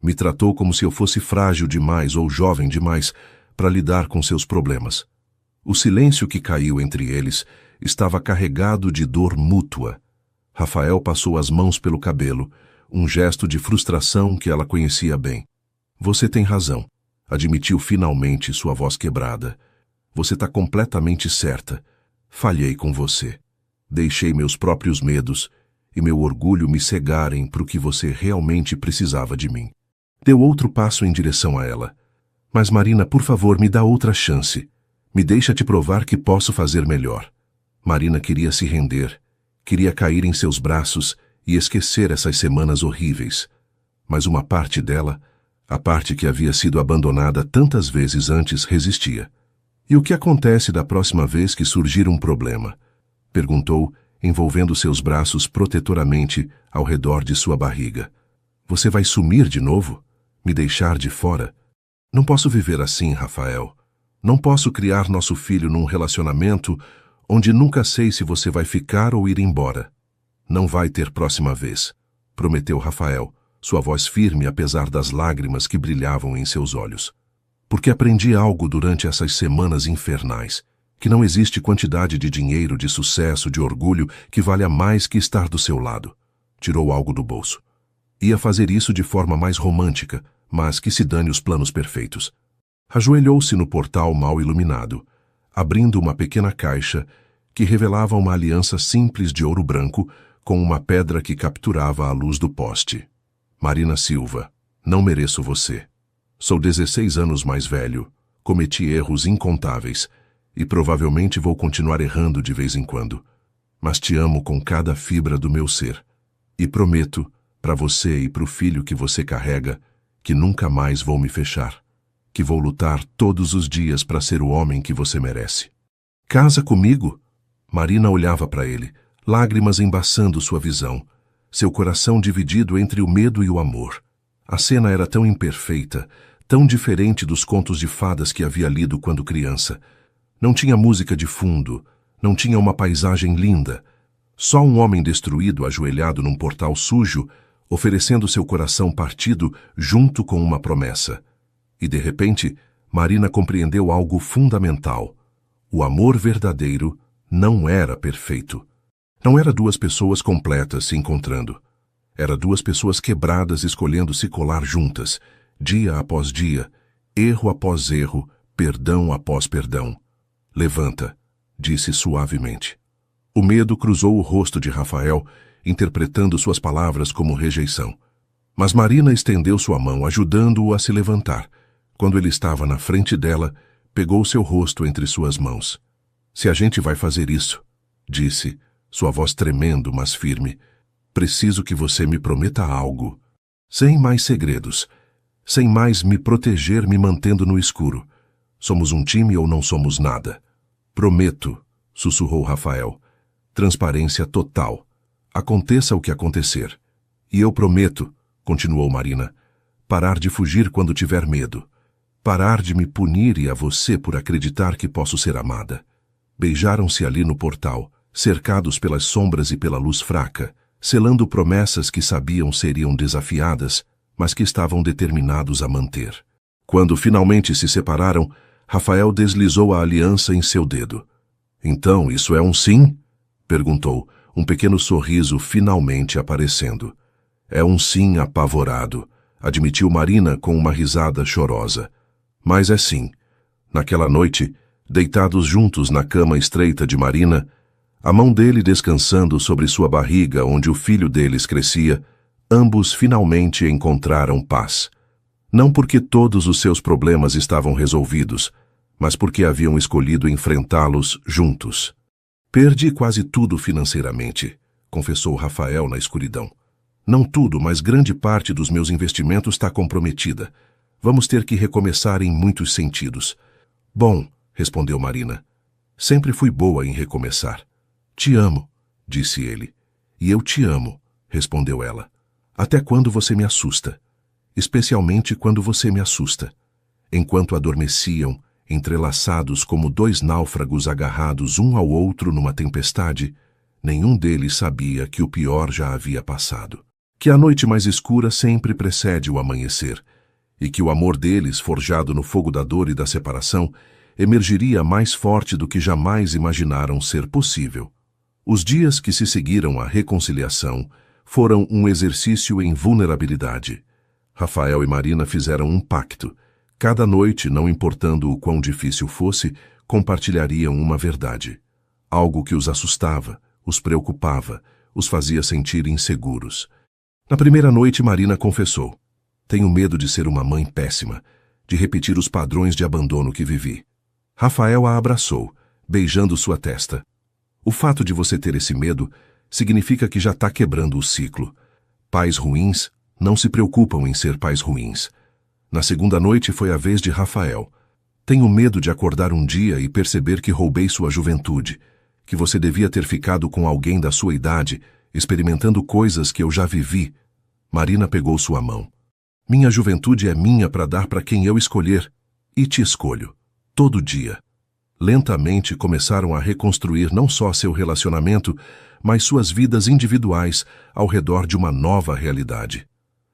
Me tratou como se eu fosse frágil demais ou jovem demais para lidar com seus problemas. O silêncio que caiu entre eles estava carregado de dor mútua. Rafael passou as mãos pelo cabelo, um gesto de frustração que ela conhecia bem. Você tem razão, admitiu finalmente, sua voz quebrada. Você está completamente certa. Falhei com você. Deixei meus próprios medos e meu orgulho me cegarem para o que você realmente precisava de mim. Deu outro passo em direção a ela. Mas Marina, por favor, me dá outra chance. Me deixa te provar que posso fazer melhor. Marina queria se render, queria cair em seus braços e esquecer essas semanas horríveis. Mas uma parte dela, a parte que havia sido abandonada tantas vezes antes, resistia. E o que acontece da próxima vez que surgir um problema? Perguntou, envolvendo seus braços protetoramente ao redor de sua barriga. Você vai sumir de novo? Me deixar de fora? Não posso viver assim, Rafael. Não posso criar nosso filho num relacionamento onde nunca sei se você vai ficar ou ir embora. Não vai ter próxima vez, prometeu Rafael, sua voz firme apesar das lágrimas que brilhavam em seus olhos. Porque aprendi algo durante essas semanas infernais, que não existe quantidade de dinheiro, de sucesso, de orgulho que valha mais que estar do seu lado. Tirou algo do bolso. Ia fazer isso de forma mais romântica, mas que se dane os planos perfeitos. Ajoelhou-se no portal mal iluminado, abrindo uma pequena caixa que revelava uma aliança simples de ouro branco com uma pedra que capturava a luz do poste. Marina Silva, não mereço você. Sou 16 anos mais velho, cometi erros incontáveis e provavelmente vou continuar errando de vez em quando. Mas te amo com cada fibra do meu ser. E prometo, para você e para o filho que você carrega, que nunca mais vou me fechar. Que vou lutar todos os dias para ser o homem que você merece. Casa comigo? Marina olhava para ele, lágrimas embaçando sua visão, seu coração dividido entre o medo e o amor. A cena era tão imperfeita, tão diferente dos contos de fadas que havia lido quando criança. Não tinha música de fundo, não tinha uma paisagem linda. Só um homem destruído ajoelhado num portal sujo, oferecendo seu coração partido junto com uma promessa. E de repente, Marina compreendeu algo fundamental. O amor verdadeiro não era perfeito. Não era duas pessoas completas se encontrando. Era duas pessoas quebradas escolhendo se colar juntas, dia após dia, erro após erro, perdão após perdão. Levanta, disse suavemente. O medo cruzou o rosto de Rafael, interpretando suas palavras como rejeição. Mas Marina estendeu sua mão, ajudando-o a se levantar. Quando ele estava na frente dela, pegou seu rosto entre suas mãos. Se a gente vai fazer isso, disse, sua voz tremendo, mas firme, preciso que você me prometa algo. Sem mais segredos. Sem mais me proteger me mantendo no escuro. Somos um time ou não somos nada? Prometo, sussurrou Rafael. Transparência total. Aconteça o que acontecer. E eu prometo, continuou Marina, parar de fugir quando tiver medo. Parar de me punir e a você por acreditar que posso ser amada. Beijaram-se ali no portal, cercados pelas sombras e pela luz fraca, selando promessas que sabiam seriam desafiadas, mas que estavam determinados a manter. Quando finalmente se separaram, Rafael deslizou a aliança em seu dedo. Então, isso é um sim? Perguntou, um pequeno sorriso finalmente aparecendo. É um sim apavorado, admitiu Marina com uma risada chorosa. Mas é sim. Naquela noite, deitados juntos na cama estreita de Marina, a mão dele descansando sobre sua barriga onde o filho deles crescia, ambos finalmente encontraram paz. Não porque todos os seus problemas estavam resolvidos, mas porque haviam escolhido enfrentá-los juntos. Perdi quase tudo financeiramente, confessou Rafael na escuridão. Não tudo, mas grande parte dos meus investimentos está comprometida. Vamos ter que recomeçar em muitos sentidos. Bom, respondeu Marina. Sempre fui boa em recomeçar. Te amo, disse ele. E eu te amo, respondeu ela. Até quando você me assusta? Especialmente quando você me assusta. Enquanto adormeciam, entrelaçados como dois náufragos agarrados um ao outro numa tempestade, nenhum deles sabia que o pior já havia passado. Que a noite mais escura sempre precede o amanhecer, e que o amor deles, forjado no fogo da dor e da separação, emergiria mais forte do que jamais imaginaram ser possível. Os dias que se seguiram à reconciliação foram um exercício em vulnerabilidade. Rafael e Marina fizeram um pacto. Cada noite, não importando o quão difícil fosse, compartilhariam uma verdade. Algo que os assustava, os preocupava, os fazia sentir inseguros. Na primeira noite, Marina confessou: tenho medo de ser uma mãe péssima, de repetir os padrões de abandono que vivi. Rafael a abraçou, beijando sua testa. O fato de você ter esse medo significa que já está quebrando o ciclo. Pais ruins não se preocupam em ser pais ruins. Na segunda noite foi a vez de Rafael. Tenho medo de acordar um dia e perceber que roubei sua juventude, que você devia ter ficado com alguém da sua idade, experimentando coisas que eu já vivi. Marina pegou sua mão. Minha juventude é minha para dar para quem eu escolher, e te escolho, todo dia. Lentamente começaram a reconstruir não só seu relacionamento, mas suas vidas individuais ao redor de uma nova realidade.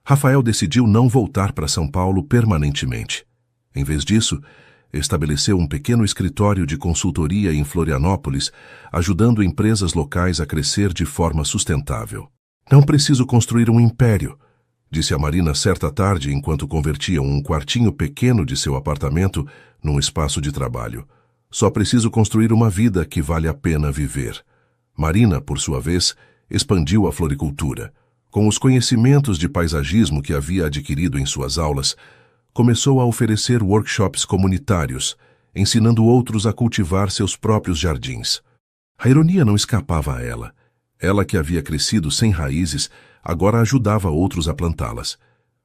Rafael decidiu não voltar para São Paulo permanentemente. Em vez disso, estabeleceu um pequeno escritório de consultoria em Florianópolis, ajudando empresas locais a crescer de forma sustentável. Não preciso construir um império, disse a Marina certa tarde enquanto convertiam um quartinho pequeno de seu apartamento num espaço de trabalho. Só preciso construir uma vida que vale a pena viver. Marina, por sua vez, expandiu a floricultura. Com os conhecimentos de paisagismo que havia adquirido em suas aulas, começou a oferecer workshops comunitários, ensinando outros a cultivar seus próprios jardins. A ironia não escapava a ela. Ela, que havia crescido sem raízes, agora ajudava outros a plantá-las.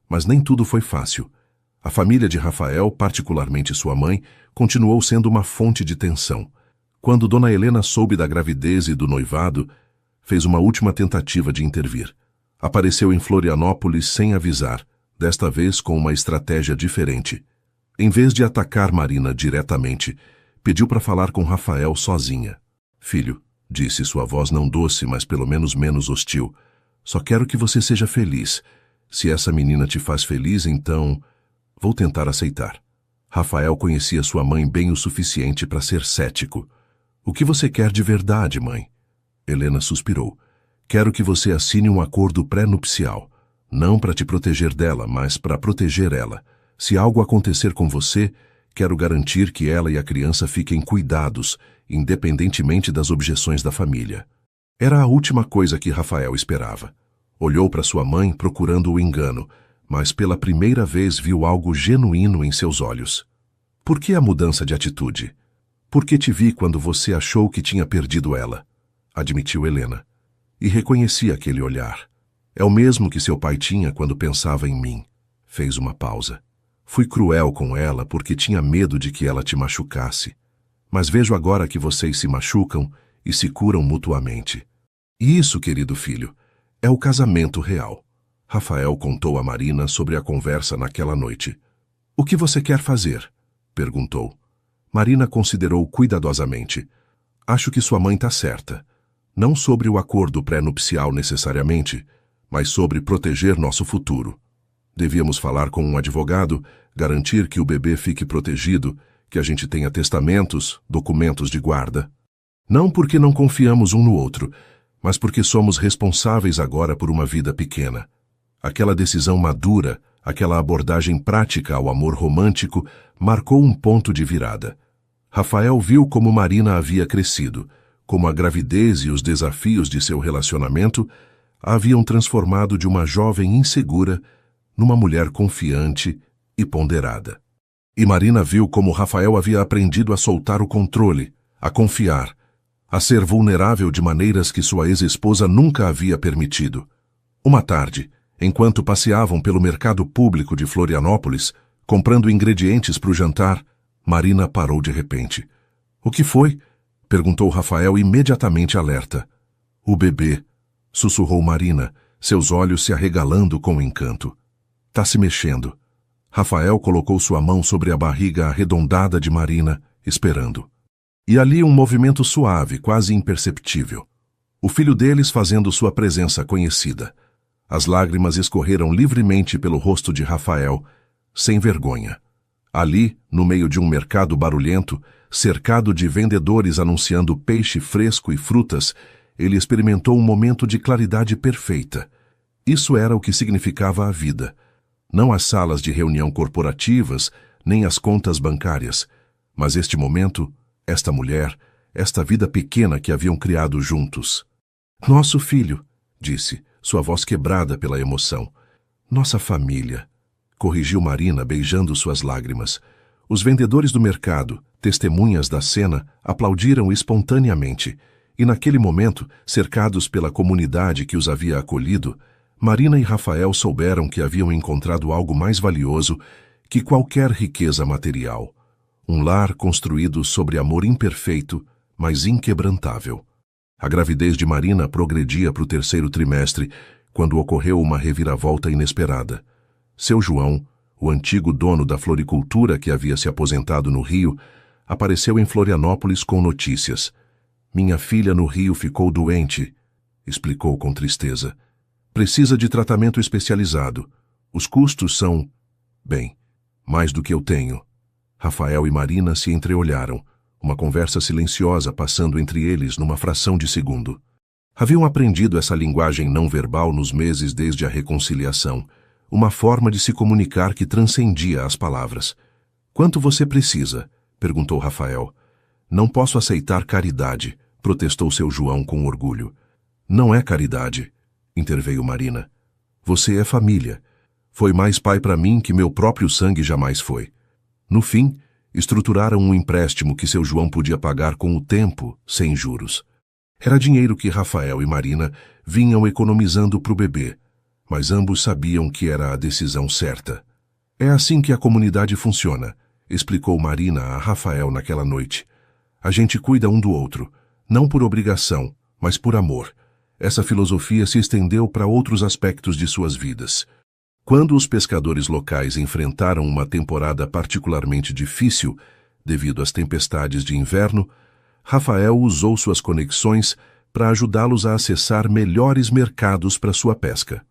Mas nem tudo foi fácil. A família de Rafael, particularmente sua mãe, continuou sendo uma fonte de tensão. Quando Dona Helena soube da gravidez e do noivado, fez uma última tentativa de intervir. Apareceu em Florianópolis sem avisar, desta vez com uma estratégia diferente. Em vez de atacar Marina diretamente, pediu para falar com Rafael sozinha. Filho, disse sua voz não doce, mas pelo menos hostil, só quero que você seja feliz. Se essa menina te faz feliz, então vou tentar aceitar. Rafael conhecia sua mãe bem o suficiente para ser cético. O que você quer de verdade, mãe? Helena suspirou. Quero que você assine um acordo pré-nupcial. Não para te proteger dela, mas para proteger ela. Se algo acontecer com você, quero garantir que ela e a criança fiquem cuidados, independentemente das objeções da família. Era a última coisa que Rafael esperava. Olhou para sua mãe procurando o engano, mas pela primeira vez viu algo genuíno em seus olhos. Por que a mudança de atitude? Porque te vi quando você achou que tinha perdido ela, admitiu Helena. E reconheci aquele olhar. É o mesmo que seu pai tinha quando pensava em mim. Fez uma pausa. Fui cruel com ela porque tinha medo de que ela te machucasse. Mas vejo agora que vocês se machucam e se curam mutuamente. E isso, querido filho, é o casamento real. Rafael contou a Marina sobre a conversa naquela noite. O que você quer fazer? Perguntou. Marina considerou cuidadosamente. Acho que sua mãe está certa. Não sobre o acordo pré-nupcial necessariamente, mas sobre proteger nosso futuro. Devíamos falar com um advogado, garantir que o bebê fique protegido, que a gente tenha testamentos, documentos de guarda. Não porque não confiamos um no outro, mas porque somos responsáveis agora por uma vida pequena. Aquela decisão madura, aquela abordagem prática ao amor romântico, marcou um ponto de virada. Rafael viu como Marina havia crescido, como a gravidez e os desafios de seu relacionamento a haviam transformado de uma jovem insegura numa mulher confiante e ponderada. E Marina viu como Rafael havia aprendido a soltar o controle, a confiar, a ser vulnerável de maneiras que sua ex-esposa nunca havia permitido. Uma tarde, enquanto passeavam pelo mercado público de Florianópolis, comprando ingredientes para o jantar, Marina parou de repente. "O que foi?" perguntou Rafael imediatamente alerta. "O bebê", sussurrou Marina, seus olhos se arregalando com encanto. "Tá se mexendo." Rafael colocou sua mão sobre a barriga arredondada de Marina, esperando. E ali um movimento suave, quase imperceptível. O filho deles fazendo sua presença conhecida. As lágrimas escorreram livremente pelo rosto de Rafael, sem vergonha. Ali, no meio de um mercado barulhento, cercado de vendedores anunciando peixe fresco e frutas, ele experimentou um momento de claridade perfeita. Isso era o que significava a vida. Não as salas de reunião corporativas, nem as contas bancárias, mas este momento, esta mulher, esta vida pequena que haviam criado juntos. "Nosso filho", disse, sua voz quebrada pela emoção. "Nossa família", corrigiu Marina, beijando suas lágrimas. Os vendedores do mercado, testemunhas da cena, aplaudiram espontaneamente, e naquele momento, cercados pela comunidade que os havia acolhido, Marina e Rafael souberam que haviam encontrado algo mais valioso que qualquer riqueza material. Um lar construído sobre amor imperfeito, mas inquebrantável. A gravidez de Marina progredia para o 3º trimestre, quando ocorreu uma reviravolta inesperada. Seu João, o antigo dono da floricultura que havia se aposentado no Rio, apareceu em Florianópolis com notícias. "Minha filha no Rio ficou doente", explicou com tristeza. "Precisa de tratamento especializado. Os custos são, bem, mais do que eu tenho." Rafael e Marina se entreolharam, uma conversa silenciosa passando entre eles numa fração de segundo. Haviam aprendido essa linguagem não verbal nos meses desde a reconciliação, uma forma de se comunicar que transcendia as palavras. "Quanto você precisa?" perguntou Rafael. "Não posso aceitar caridade", protestou seu João com orgulho. "Não é caridade", interveio Marina. "Você é família. Foi mais pai para mim que meu próprio sangue jamais foi." No fim, estruturaram um empréstimo que seu João podia pagar com o tempo, sem juros. Era dinheiro que Rafael e Marina vinham economizando para o bebê, mas ambos sabiam que era a decisão certa. "É assim que a comunidade funciona", explicou Marina a Rafael naquela noite. "A gente cuida um do outro, não por obrigação, mas por amor." Essa filosofia se estendeu para outros aspectos de suas vidas. Quando os pescadores locais enfrentaram uma temporada particularmente difícil, devido às tempestades de inverno, Rafael usou suas conexões para ajudá-los a acessar melhores mercados para sua pesca.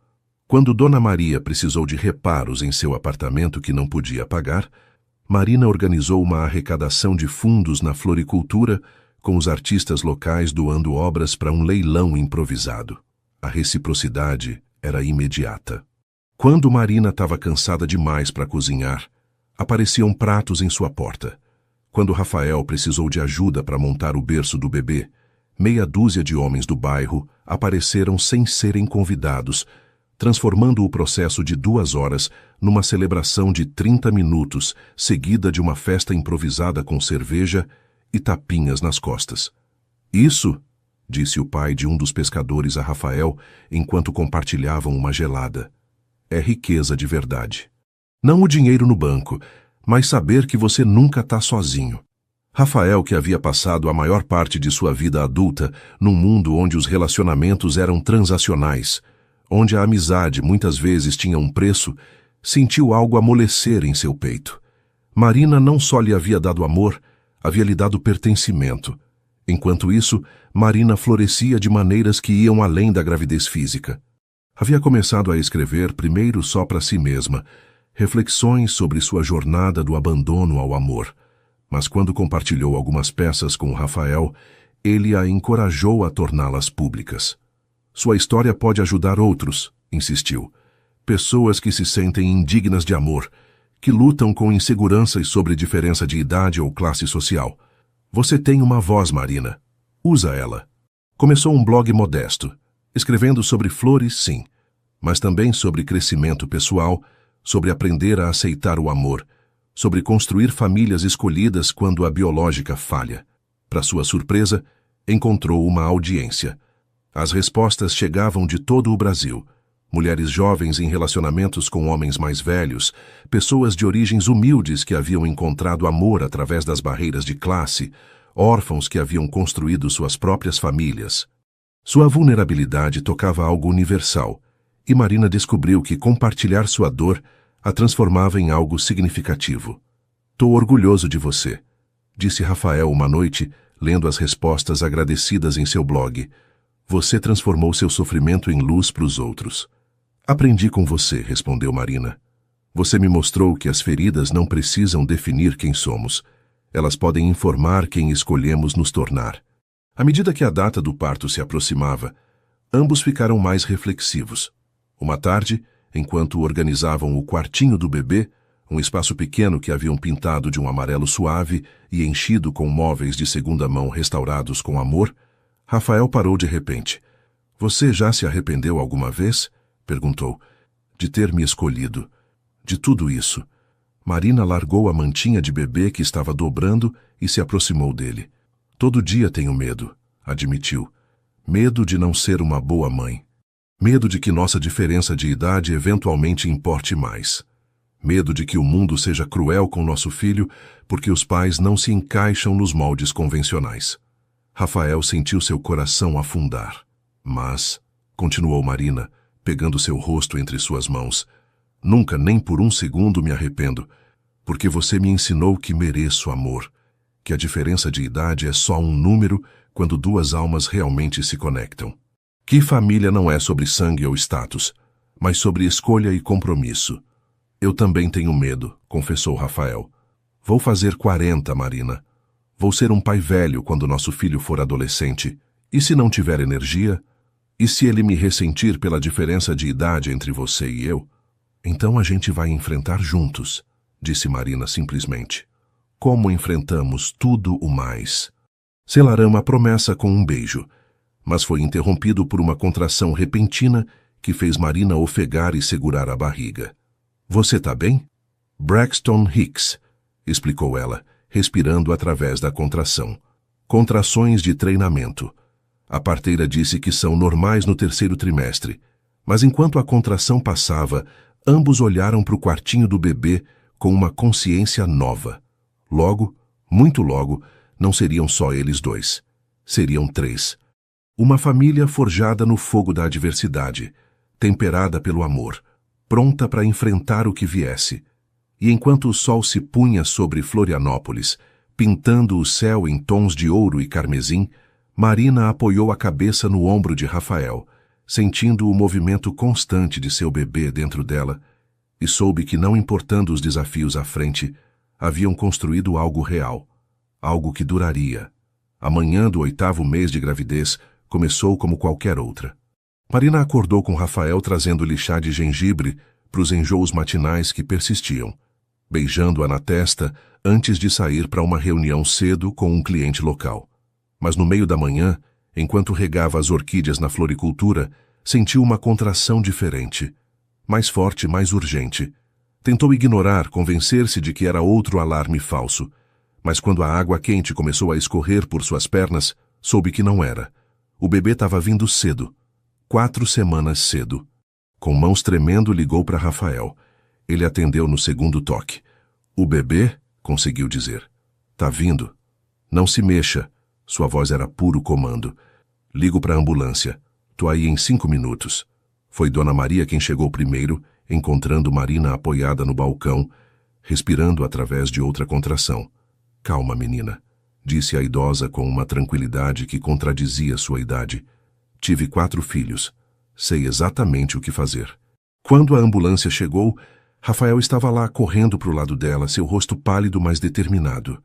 Quando Dona Maria precisou de reparos em seu apartamento que não podia pagar, Marina organizou uma arrecadação de fundos na floricultura, com os artistas locais doando obras para um leilão improvisado. A reciprocidade era imediata. Quando Marina estava cansada demais para cozinhar, apareciam pratos em sua porta. Quando Rafael precisou de ajuda para montar o berço do bebê, meia dúzia de homens do bairro apareceram sem serem convidados, transformando o processo de 2 horas numa celebração de 30 minutos, seguida de uma festa improvisada com cerveja e tapinhas nas costas. "Isso", disse o pai de um dos pescadores a Rafael, enquanto compartilhavam uma gelada, "é riqueza de verdade. Não o dinheiro no banco, mas saber que você nunca está sozinho." Rafael, que havia passado a maior parte de sua vida adulta num mundo onde os relacionamentos eram transacionais, onde a amizade muitas vezes tinha um preço, sentiu algo amolecer em seu peito. Marina não só lhe havia dado amor, havia lhe dado pertencimento. Enquanto isso, Marina florescia de maneiras que iam além da gravidez física. Havia começado a escrever primeiro só para si mesma, reflexões sobre sua jornada do abandono ao amor. Mas quando compartilhou algumas peças com Rafael, ele a encorajou a torná-las públicas. "Sua história pode ajudar outros", insistiu. "Pessoas que se sentem indignas de amor, que lutam com inseguranças sobre diferença de idade ou classe social. Você tem uma voz, Marina. Usa ela." Começou um blog modesto, escrevendo sobre flores, sim, mas também sobre crescimento pessoal, sobre aprender a aceitar o amor, sobre construir famílias escolhidas quando a biológica falha. Para sua surpresa, encontrou uma audiência. As respostas chegavam de todo o Brasil. Mulheres jovens em relacionamentos com homens mais velhos, pessoas de origens humildes que haviam encontrado amor através das barreiras de classe, órfãos que haviam construído suas próprias famílias. Sua vulnerabilidade tocava algo universal, e Marina descobriu que compartilhar sua dor a transformava em algo significativo. "Tô orgulhoso de você", disse Rafael uma noite, lendo as respostas agradecidas em seu blog. "Você transformou seu sofrimento em luz para os outros." "Aprendi com você", respondeu Marina. "Você me mostrou que as feridas não precisam definir quem somos. Elas podem informar quem escolhemos nos tornar." À medida que a data do parto se aproximava, ambos ficaram mais reflexivos. Uma tarde, enquanto organizavam o quartinho do bebê, um espaço pequeno que haviam pintado de um amarelo suave e enchido com móveis de segunda mão restaurados com amor, Rafael parou de repente. "Você já se arrependeu alguma vez?" perguntou. "De ter me escolhido. De tudo isso." Marina largou a mantinha de bebê que estava dobrando e se aproximou dele. "Todo dia tenho medo", admitiu. "Medo de não ser uma boa mãe. Medo de que nossa diferença de idade eventualmente importe mais. Medo de que o mundo seja cruel com nosso filho porque os pais não se encaixam nos moldes convencionais." Rafael sentiu seu coração afundar. "Mas", continuou Marina, pegando seu rosto entre suas mãos, "nunca nem por um segundo me arrependo, porque você me ensinou que mereço amor, que a diferença de idade é só um número quando duas almas realmente se conectam. Que família não é sobre sangue ou status, mas sobre escolha e compromisso." "Eu também tenho medo", confessou Rafael. "Vou fazer 40, Marina. Vou ser um pai velho quando nosso filho for adolescente. E se não tiver energia? E se ele me ressentir pela diferença de idade entre você e eu? Então a gente vai enfrentar juntos", disse Marina simplesmente. "Como enfrentamos tudo o mais." Selaram a promessa com um beijo, mas foi interrompido por uma contração repentina que fez Marina ofegar e segurar a barriga. "Você tá bem?" "Braxton Hicks", explicou ela, respirando através da contração. "Contrações de treinamento. A parteira disse que são normais no terceiro trimestre, mas enquanto a contração passava, ambos olharam para o quartinho do bebê com uma consciência nova. Logo, muito logo, não seriam só eles dois. Seriam 3. Uma família forjada no fogo da adversidade, temperada pelo amor, pronta para enfrentar o que viesse. E enquanto o sol se punha sobre Florianópolis, pintando o céu em tons de ouro e carmesim, Marina apoiou a cabeça no ombro de Rafael, sentindo o movimento constante de seu bebê dentro dela, e soube que, não importando os desafios à frente, haviam construído algo real, algo que duraria. A manhã do 8º mês de gravidez começou como qualquer outra. Marina acordou com Rafael trazendo-lhe chá de gengibre para os enjoos matinais que persistiam, beijando-a na testa antes de sair para uma reunião cedo com um cliente local. Mas no meio da manhã, enquanto regava as orquídeas na floricultura, sentiu uma contração diferente, mais forte, mais urgente. Tentou ignorar, convencer-se de que era outro alarme falso, mas quando a água quente começou a escorrer por suas pernas, soube que não era. O bebê estava vindo cedo. 4 semanas cedo. Com mãos tremendo, ligou para Rafael. Ele atendeu no segundo toque. "O bebê?", conseguiu dizer. "Tá vindo." "Não se mexa." Sua voz era puro comando. "Ligo para a ambulância. Tô aí em 5 minutos." Foi Dona Maria quem chegou primeiro, encontrando Marina apoiada no balcão, respirando através de outra contração. "Calma, menina", disse a idosa com uma tranquilidade que contradizia sua idade. "Tive 4 filhos. Sei exatamente o que fazer." Quando a ambulância chegou, Rafael estava lá correndo para o lado dela, seu rosto pálido, mas determinado.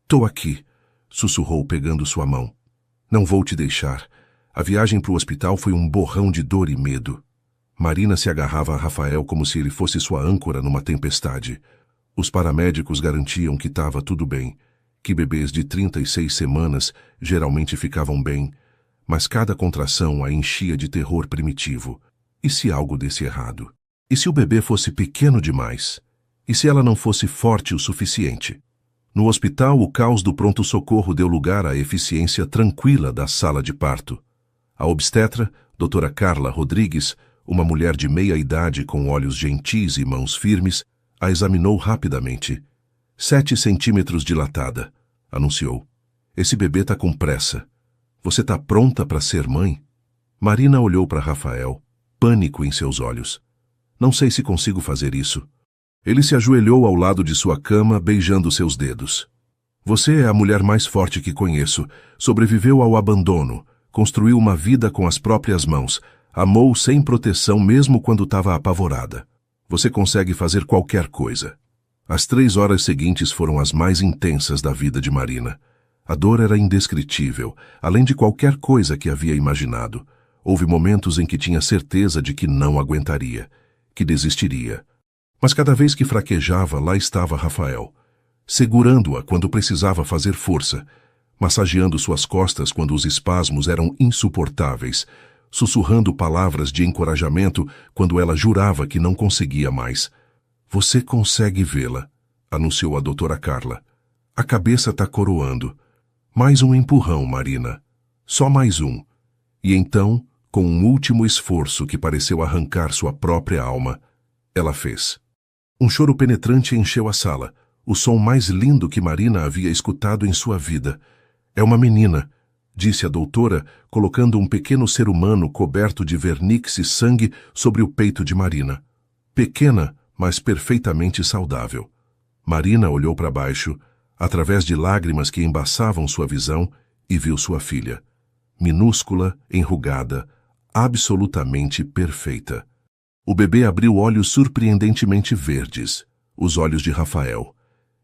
"Tô aqui", sussurrou pegando sua mão. "Não vou te deixar. A viagem para o hospital foi um borrão de dor e medo." Marina se agarrava a Rafael como se ele fosse sua âncora numa tempestade. Os paramédicos garantiam que estava tudo bem, que bebês de 36 semanas geralmente ficavam bem, mas cada contração a enchia de terror primitivo. E se algo desse errado? E se o bebê fosse pequeno demais? E se ela não fosse forte o suficiente? No hospital, o caos do pronto-socorro deu lugar à eficiência tranquila da sala de parto. A obstetra, doutora Carla Rodrigues, Uma mulher de meia idade com olhos gentis e mãos firmes a examinou rapidamente. 7 centímetros dilatada, anunciou. Esse bebê tá com pressa. Você tá pronta para ser mãe? Marina olhou para Rafael, pânico em seus olhos. Não sei se consigo fazer isso. Ele se ajoelhou ao lado de sua cama, beijando seus dedos. Você é a mulher mais forte que conheço. Sobreviveu ao abandono, construiu uma vida com as próprias mãos, amou sem proteção mesmo quando estava apavorada. Você consegue fazer qualquer coisa. As 3 horas seguintes foram as mais intensas da vida de Marina. A dor era indescritível, além de qualquer coisa que havia imaginado. Houve momentos em que tinha certeza de que não aguentaria, que desistiria. Mas cada vez que fraquejava, lá estava Rafael, segurando-a quando precisava fazer força, massageando suas costas quando os espasmos eram insuportáveis, sussurrando palavras de encorajamento quando ela jurava que não conseguia mais. Você consegue vê-la, anunciou a doutora Carla. A cabeça está coroando. Mais um empurrão, Marina. Só mais um. E então, com um último esforço que pareceu arrancar sua própria alma, ela fez. Um choro penetrante encheu a sala, o som mais lindo que Marina havia escutado em sua vida. É uma menina, disse a doutora, colocando um pequeno ser humano coberto de vernix e sangue sobre o peito de Marina. Pequena, mas perfeitamente saudável. Marina olhou para baixo, através de lágrimas que embaçavam sua visão, e viu sua filha. Minúscula, enrugada, absolutamente perfeita. O bebê abriu olhos surpreendentemente verdes, os olhos de Rafael.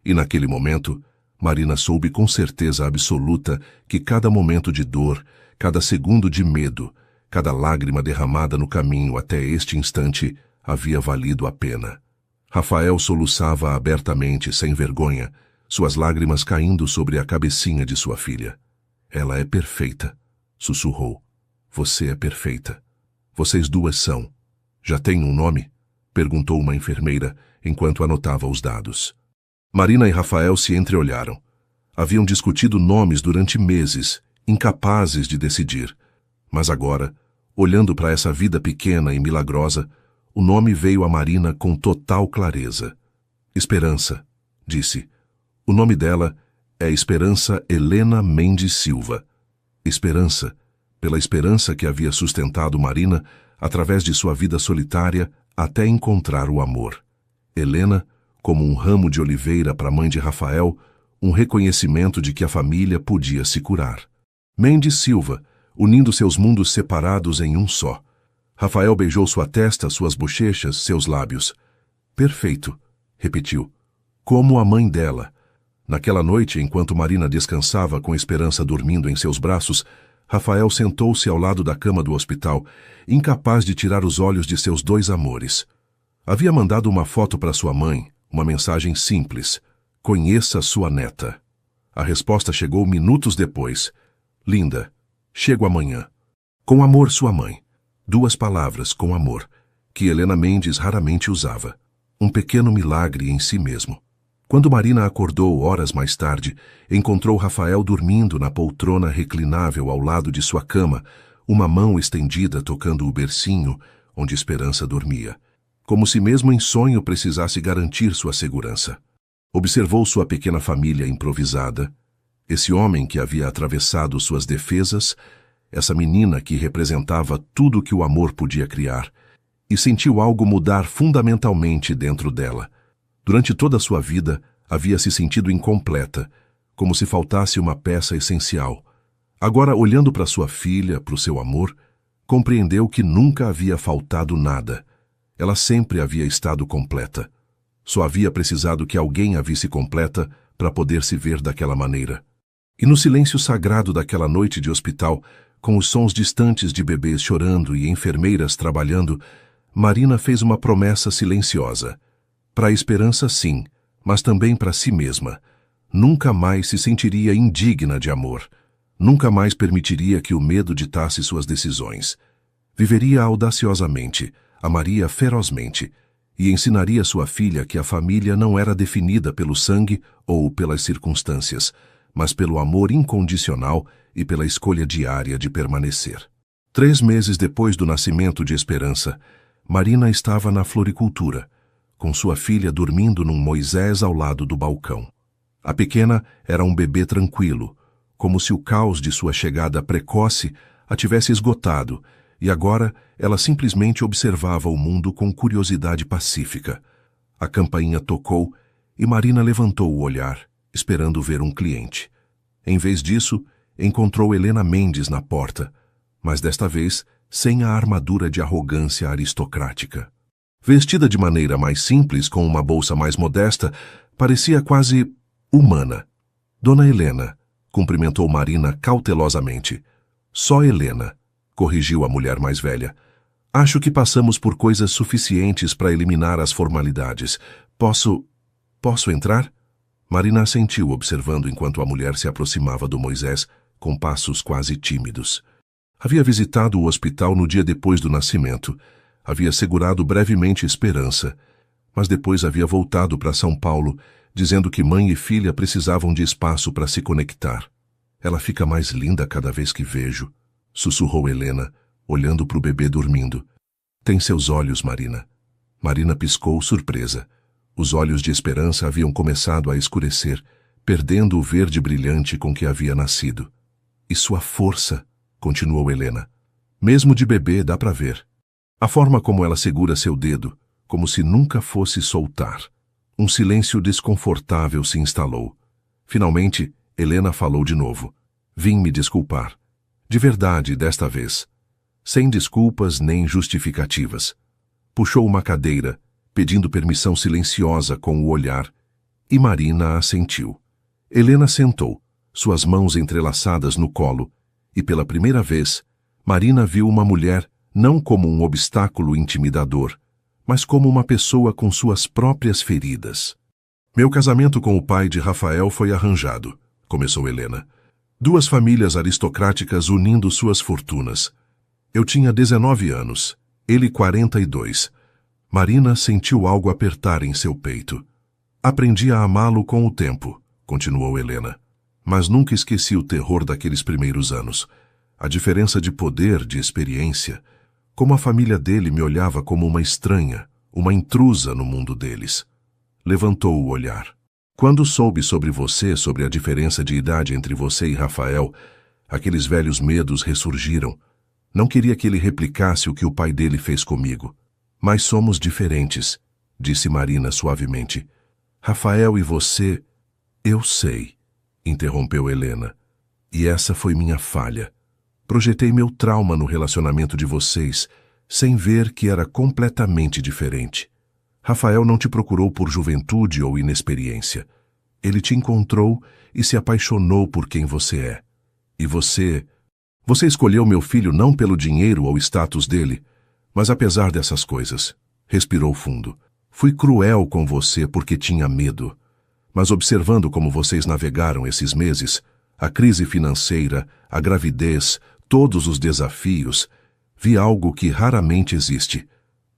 E naquele momento, Marina soube com certeza absoluta que cada momento de dor, cada segundo de medo, cada lágrima derramada no caminho até este instante havia valido a pena. Rafael soluçava abertamente, sem vergonha, suas lágrimas caindo sobre a cabecinha de sua filha. Ela é perfeita, sussurrou. Você é perfeita. Vocês duas são. Já tem um nome? Perguntou uma enfermeira, enquanto anotava os dados. Marina e Rafael se entreolharam. Haviam discutido nomes durante meses, incapazes de decidir. Mas agora, olhando para essa vida pequena e milagrosa, o nome veio a Marina com total clareza. Esperança, disse. O nome dela é Esperança Helena Mendes Silva. Esperança, pela esperança que havia sustentado Marina através de sua vida solitária até encontrar o amor. Helena, como um ramo de oliveira para a mãe de Rafael, um reconhecimento de que a família podia se curar. Mendes Silva, unindo seus mundos separados em um só. Rafael beijou sua testa, suas bochechas, seus lábios. Perfeito, repetiu. Como a mãe dela. Naquela noite, enquanto Marina descansava com Esperança dormindo em seus braços, Rafael sentou-se ao lado da cama do hospital, incapaz de tirar os olhos de seus 2 amores. Havia mandado uma foto para sua mãe, uma mensagem simples. Conheça sua neta. A resposta chegou minutos depois. Linda, chego amanhã. Com amor, sua mãe. 2 palavras, com amor, que Helena Mendes raramente usava. Um pequeno milagre em si mesmo. Quando Marina acordou horas mais tarde, encontrou Rafael dormindo na poltrona reclinável ao lado de sua cama, uma mão estendida tocando o bercinho onde Esperança dormia, como se mesmo em sonho precisasse garantir sua segurança. Observou sua pequena família improvisada, esse homem que havia atravessado suas defesas, essa menina que representava tudo que o amor podia criar, e sentiu algo mudar fundamentalmente dentro dela. Durante toda a sua vida, havia se sentido incompleta, como se faltasse uma peça essencial. Agora, olhando para sua filha, para o seu amor, compreendeu que nunca havia faltado nada. Ela sempre havia estado completa. Só havia precisado que alguém a visse completa para poder se ver daquela maneira. E no silêncio sagrado daquela noite de hospital, com os sons distantes de bebês chorando e enfermeiras trabalhando, Marina fez uma promessa silenciosa. Para a Esperança, sim, mas também para si mesma. Nunca mais se sentiria indigna de amor. Nunca mais permitiria que o medo ditasse suas decisões. Viveria audaciosamente, amaria ferozmente, e ensinaria sua filha que a família não era definida pelo sangue ou pelas circunstâncias, mas pelo amor incondicional e pela escolha diária de permanecer. 3 meses depois do nascimento de Esperança, Marina estava na floricultura, com sua filha dormindo num Moisés ao lado do balcão. A pequena era um bebê tranquilo, como se o caos de sua chegada precoce a tivesse esgotado, e agora ela simplesmente observava o mundo com curiosidade pacífica. A campainha tocou e Marina levantou o olhar, esperando ver um cliente. Em vez disso, encontrou Helena Mendes na porta, mas desta vez sem a armadura de arrogância aristocrática. Vestida de maneira mais simples, com uma bolsa mais modesta, parecia quase humana. Dona Helena, cumprimentou Marina cautelosamente. Só Helena, corrigiu a mulher mais velha. Acho que passamos por coisas suficientes para eliminar as formalidades. Posso entrar? Marina assentiu, observando enquanto a mulher se aproximava do Moisés, com passos quase tímidos. Havia visitado o hospital no dia depois do nascimento. Havia segurado brevemente Esperança, mas depois havia voltado para São Paulo, dizendo que mãe e filha precisavam de espaço para se conectar. Ela fica mais linda cada vez que vejo, sussurrou Helena, olhando para o bebê dormindo. Tem seus olhos, Marina. Marina piscou, surpresa. Os olhos de Esperança haviam começado a escurecer, perdendo o verde brilhante com que havia nascido. E sua força, continuou Helena. Mesmo de bebê dá para ver. A forma como ela segura seu dedo, como se nunca fosse soltar. Um silêncio desconfortável se instalou. Finalmente, Helena falou de novo. Vim me desculpar. De verdade, desta vez. Sem desculpas nem justificativas. Puxou uma cadeira, pedindo permissão silenciosa com o olhar, e Marina assentiu. Helena sentou, suas mãos entrelaçadas no colo, e pela primeira vez, Marina viu uma mulher não como um obstáculo intimidador, mas como uma pessoa com suas próprias feridas. Meu casamento com o pai de Rafael foi arranjado, começou Helena. 2 famílias aristocráticas unindo suas fortunas. Eu tinha 19 anos, ele 42. Marina sentiu algo apertar em seu peito. Aprendi a amá-lo com o tempo, continuou Helena. Mas nunca esqueci o terror daqueles primeiros anos. A diferença de poder, de experiência. Como a família dele me olhava como uma estranha, uma intrusa no mundo deles. Levantou o olhar. Quando soube sobre você, sobre a diferença de idade entre você e Rafael, aqueles velhos medos ressurgiram. Não queria que ele replicasse o que o pai dele fez comigo. Mas somos diferentes, disse Marina suavemente. Rafael e você... Eu sei, interrompeu Helena. E essa foi minha falha. Projetei meu trauma no relacionamento de vocês, sem ver que era completamente diferente. Rafael não te procurou por juventude ou inexperiência. Ele te encontrou e se apaixonou por quem você é. E você... Você escolheu meu filho não pelo dinheiro ou status dele, mas apesar dessas coisas. Respirou fundo. Fui cruel com você porque tinha medo. Mas observando como vocês navegaram esses meses, a crise financeira, a gravidez, todos os desafios, vi algo que raramente existe.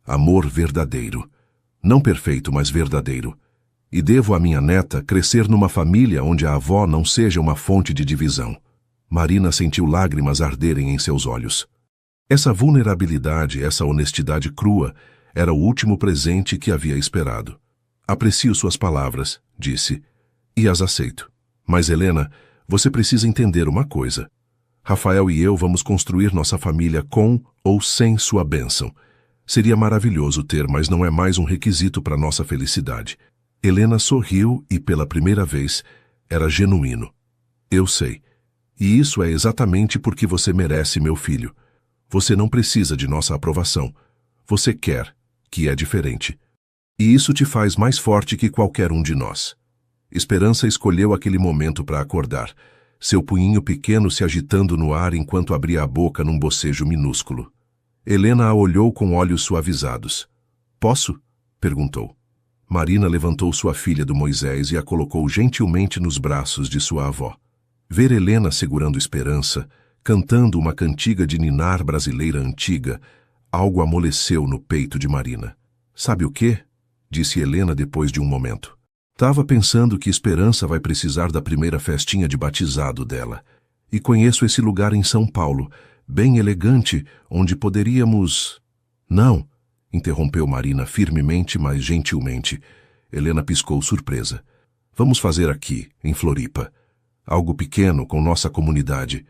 Amor verdadeiro. Não perfeito, mas verdadeiro. E devo à minha neta crescer numa família onde a avó não seja uma fonte de divisão. Marina sentiu lágrimas arderem em seus olhos. Essa vulnerabilidade, essa honestidade crua, era o último presente que havia esperado. Aprecio suas palavras, disse, e as aceito. Mas, Helena, você precisa entender uma coisa. Rafael e eu vamos construir nossa família com ou sem sua bênção. Seria maravilhoso ter, mas não é mais um requisito para nossa felicidade. Helena sorriu e, pela primeira vez, era genuíno. Eu sei. E isso é exatamente porque você merece meu filho. Você não precisa de nossa aprovação. Você quer, que é diferente. E isso te faz mais forte que qualquer um de nós. Esperança escolheu aquele momento para acordar, seu punhinho pequeno se agitando no ar enquanto abria a boca num bocejo minúsculo. Helena a olhou com olhos suavizados. Posso? Perguntou. Marina levantou sua filha do Moisés e a colocou gentilmente nos braços de sua avó. Ver Helena segurando Esperança, cantando uma cantiga de ninar brasileira antiga, algo amoleceu no peito de Marina. Sabe o quê? Disse Helena depois de um momento. Tava pensando que Esperança vai precisar da primeira festinha de batizado dela. E conheço esse lugar em São Paulo, bem elegante, onde poderíamos... Não, interrompeu Marina firmemente, mas gentilmente. Helena piscou surpresa. Vamos fazer aqui, em Floripa. Algo pequeno com nossa comunidade.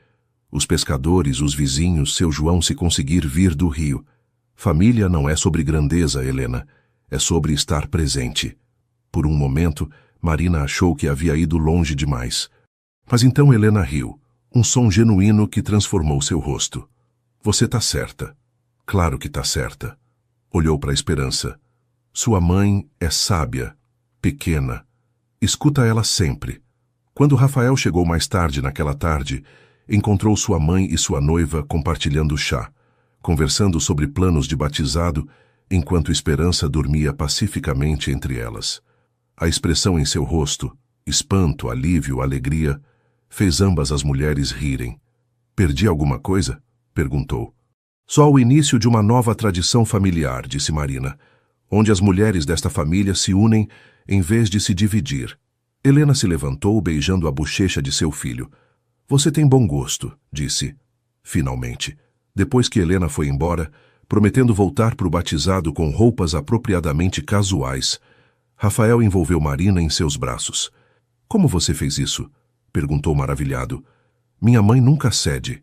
Os pescadores, os vizinhos, seu João se conseguir vir do Rio. Família não é sobre grandeza, Helena. É sobre estar presente. Por um momento, Marina achou que havia ido longe demais. Mas então Helena riu, um som genuíno que transformou seu rosto. Você tá certa. Claro que tá certa. Olhou para a Esperança. Sua mãe é sábia, pequena. Escuta ela sempre. Quando Rafael chegou mais tarde naquela tarde, encontrou sua mãe e sua noiva compartilhando chá, conversando sobre planos de batizado, enquanto Esperança dormia pacificamente entre elas. A expressão em seu rosto, espanto, alívio, alegria, fez ambas as mulheres rirem. Perdi alguma coisa? Perguntou. Só o início de uma nova tradição familiar, disse Marina, onde as mulheres desta família se unem em vez de se dividir. Helena se levantou, beijando a bochecha de seu filho. Você tem bom gosto, disse. Finalmente. Depois que Helena foi embora, prometendo voltar para o batizado com roupas apropriadamente casuais, Rafael envolveu Marina em seus braços. Como você fez isso? Perguntou maravilhado. Minha mãe nunca cede.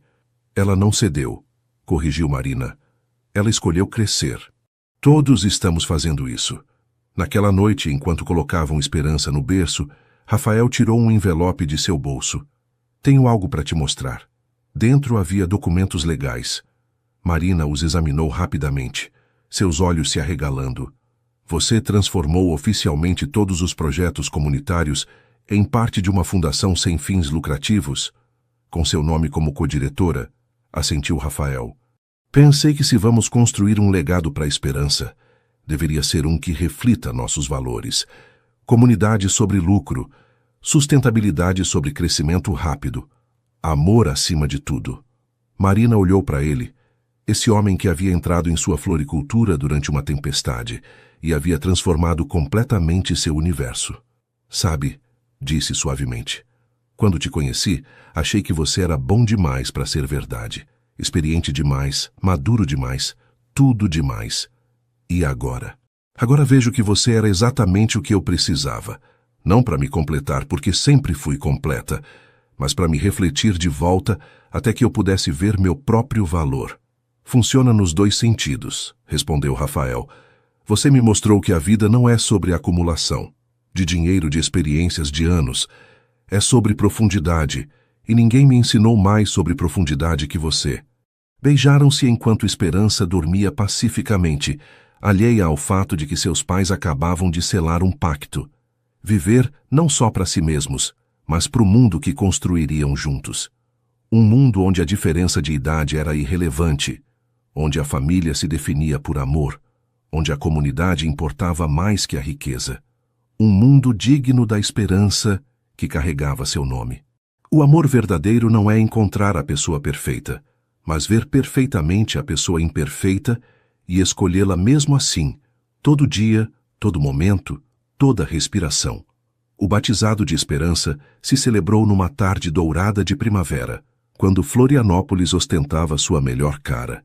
Ela não cedeu, corrigiu Marina. Ela escolheu crescer. Todos estamos fazendo isso. Naquela noite, enquanto colocavam Esperança no berço, Rafael tirou um envelope de seu bolso. Tenho algo para te mostrar. Dentro havia documentos legais. Marina os examinou rapidamente, seus olhos se arregalando. Você transformou oficialmente todos os projetos comunitários em parte de uma fundação sem fins lucrativos? Com seu nome como codiretora, assentiu Rafael. Pensei que se vamos construir um legado para a Esperança, deveria ser um que reflita nossos valores. Comunidade sobre lucro, sustentabilidade sobre crescimento rápido, amor acima de tudo. Marina olhou para ele, esse homem que havia entrado em sua floricultura durante uma tempestade e havia transformado completamente seu universo. Sabe, disse suavemente, quando te conheci, achei que você era bom demais para ser verdade, experiente demais, maduro demais, tudo demais. E agora? Agora vejo que você era exatamente o que eu precisava. Não para me completar, porque sempre fui completa, mas para me refletir de volta até que eu pudesse ver meu próprio valor. Funciona nos dois sentidos, respondeu Rafael. Você me mostrou que a vida não é sobre acumulação, de dinheiro, de experiências, de anos. É sobre profundidade, e ninguém me ensinou mais sobre profundidade que você. Beijaram-se enquanto Esperança dormia pacificamente, alheia ao fato de que seus pais acabavam de selar um pacto. Viver não só para si mesmos, mas para o mundo que construiriam juntos. Um mundo onde a diferença de idade era irrelevante, onde a família se definia por amor, onde a comunidade importava mais que a riqueza. Um mundo digno da Esperança que carregava seu nome. O amor verdadeiro não é encontrar a pessoa perfeita, mas ver perfeitamente a pessoa imperfeita e escolhê-la mesmo assim, todo dia, todo momento, toda respiração. O batizado de Esperança se celebrou numa tarde dourada de primavera, quando Florianópolis ostentava sua melhor cara.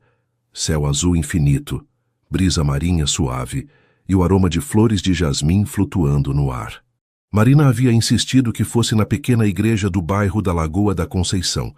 Céu azul infinito, brisa marinha suave e o aroma de flores de jasmim flutuando no ar. Marina havia insistido que fosse na pequena igreja do bairro da Lagoa da Conceição,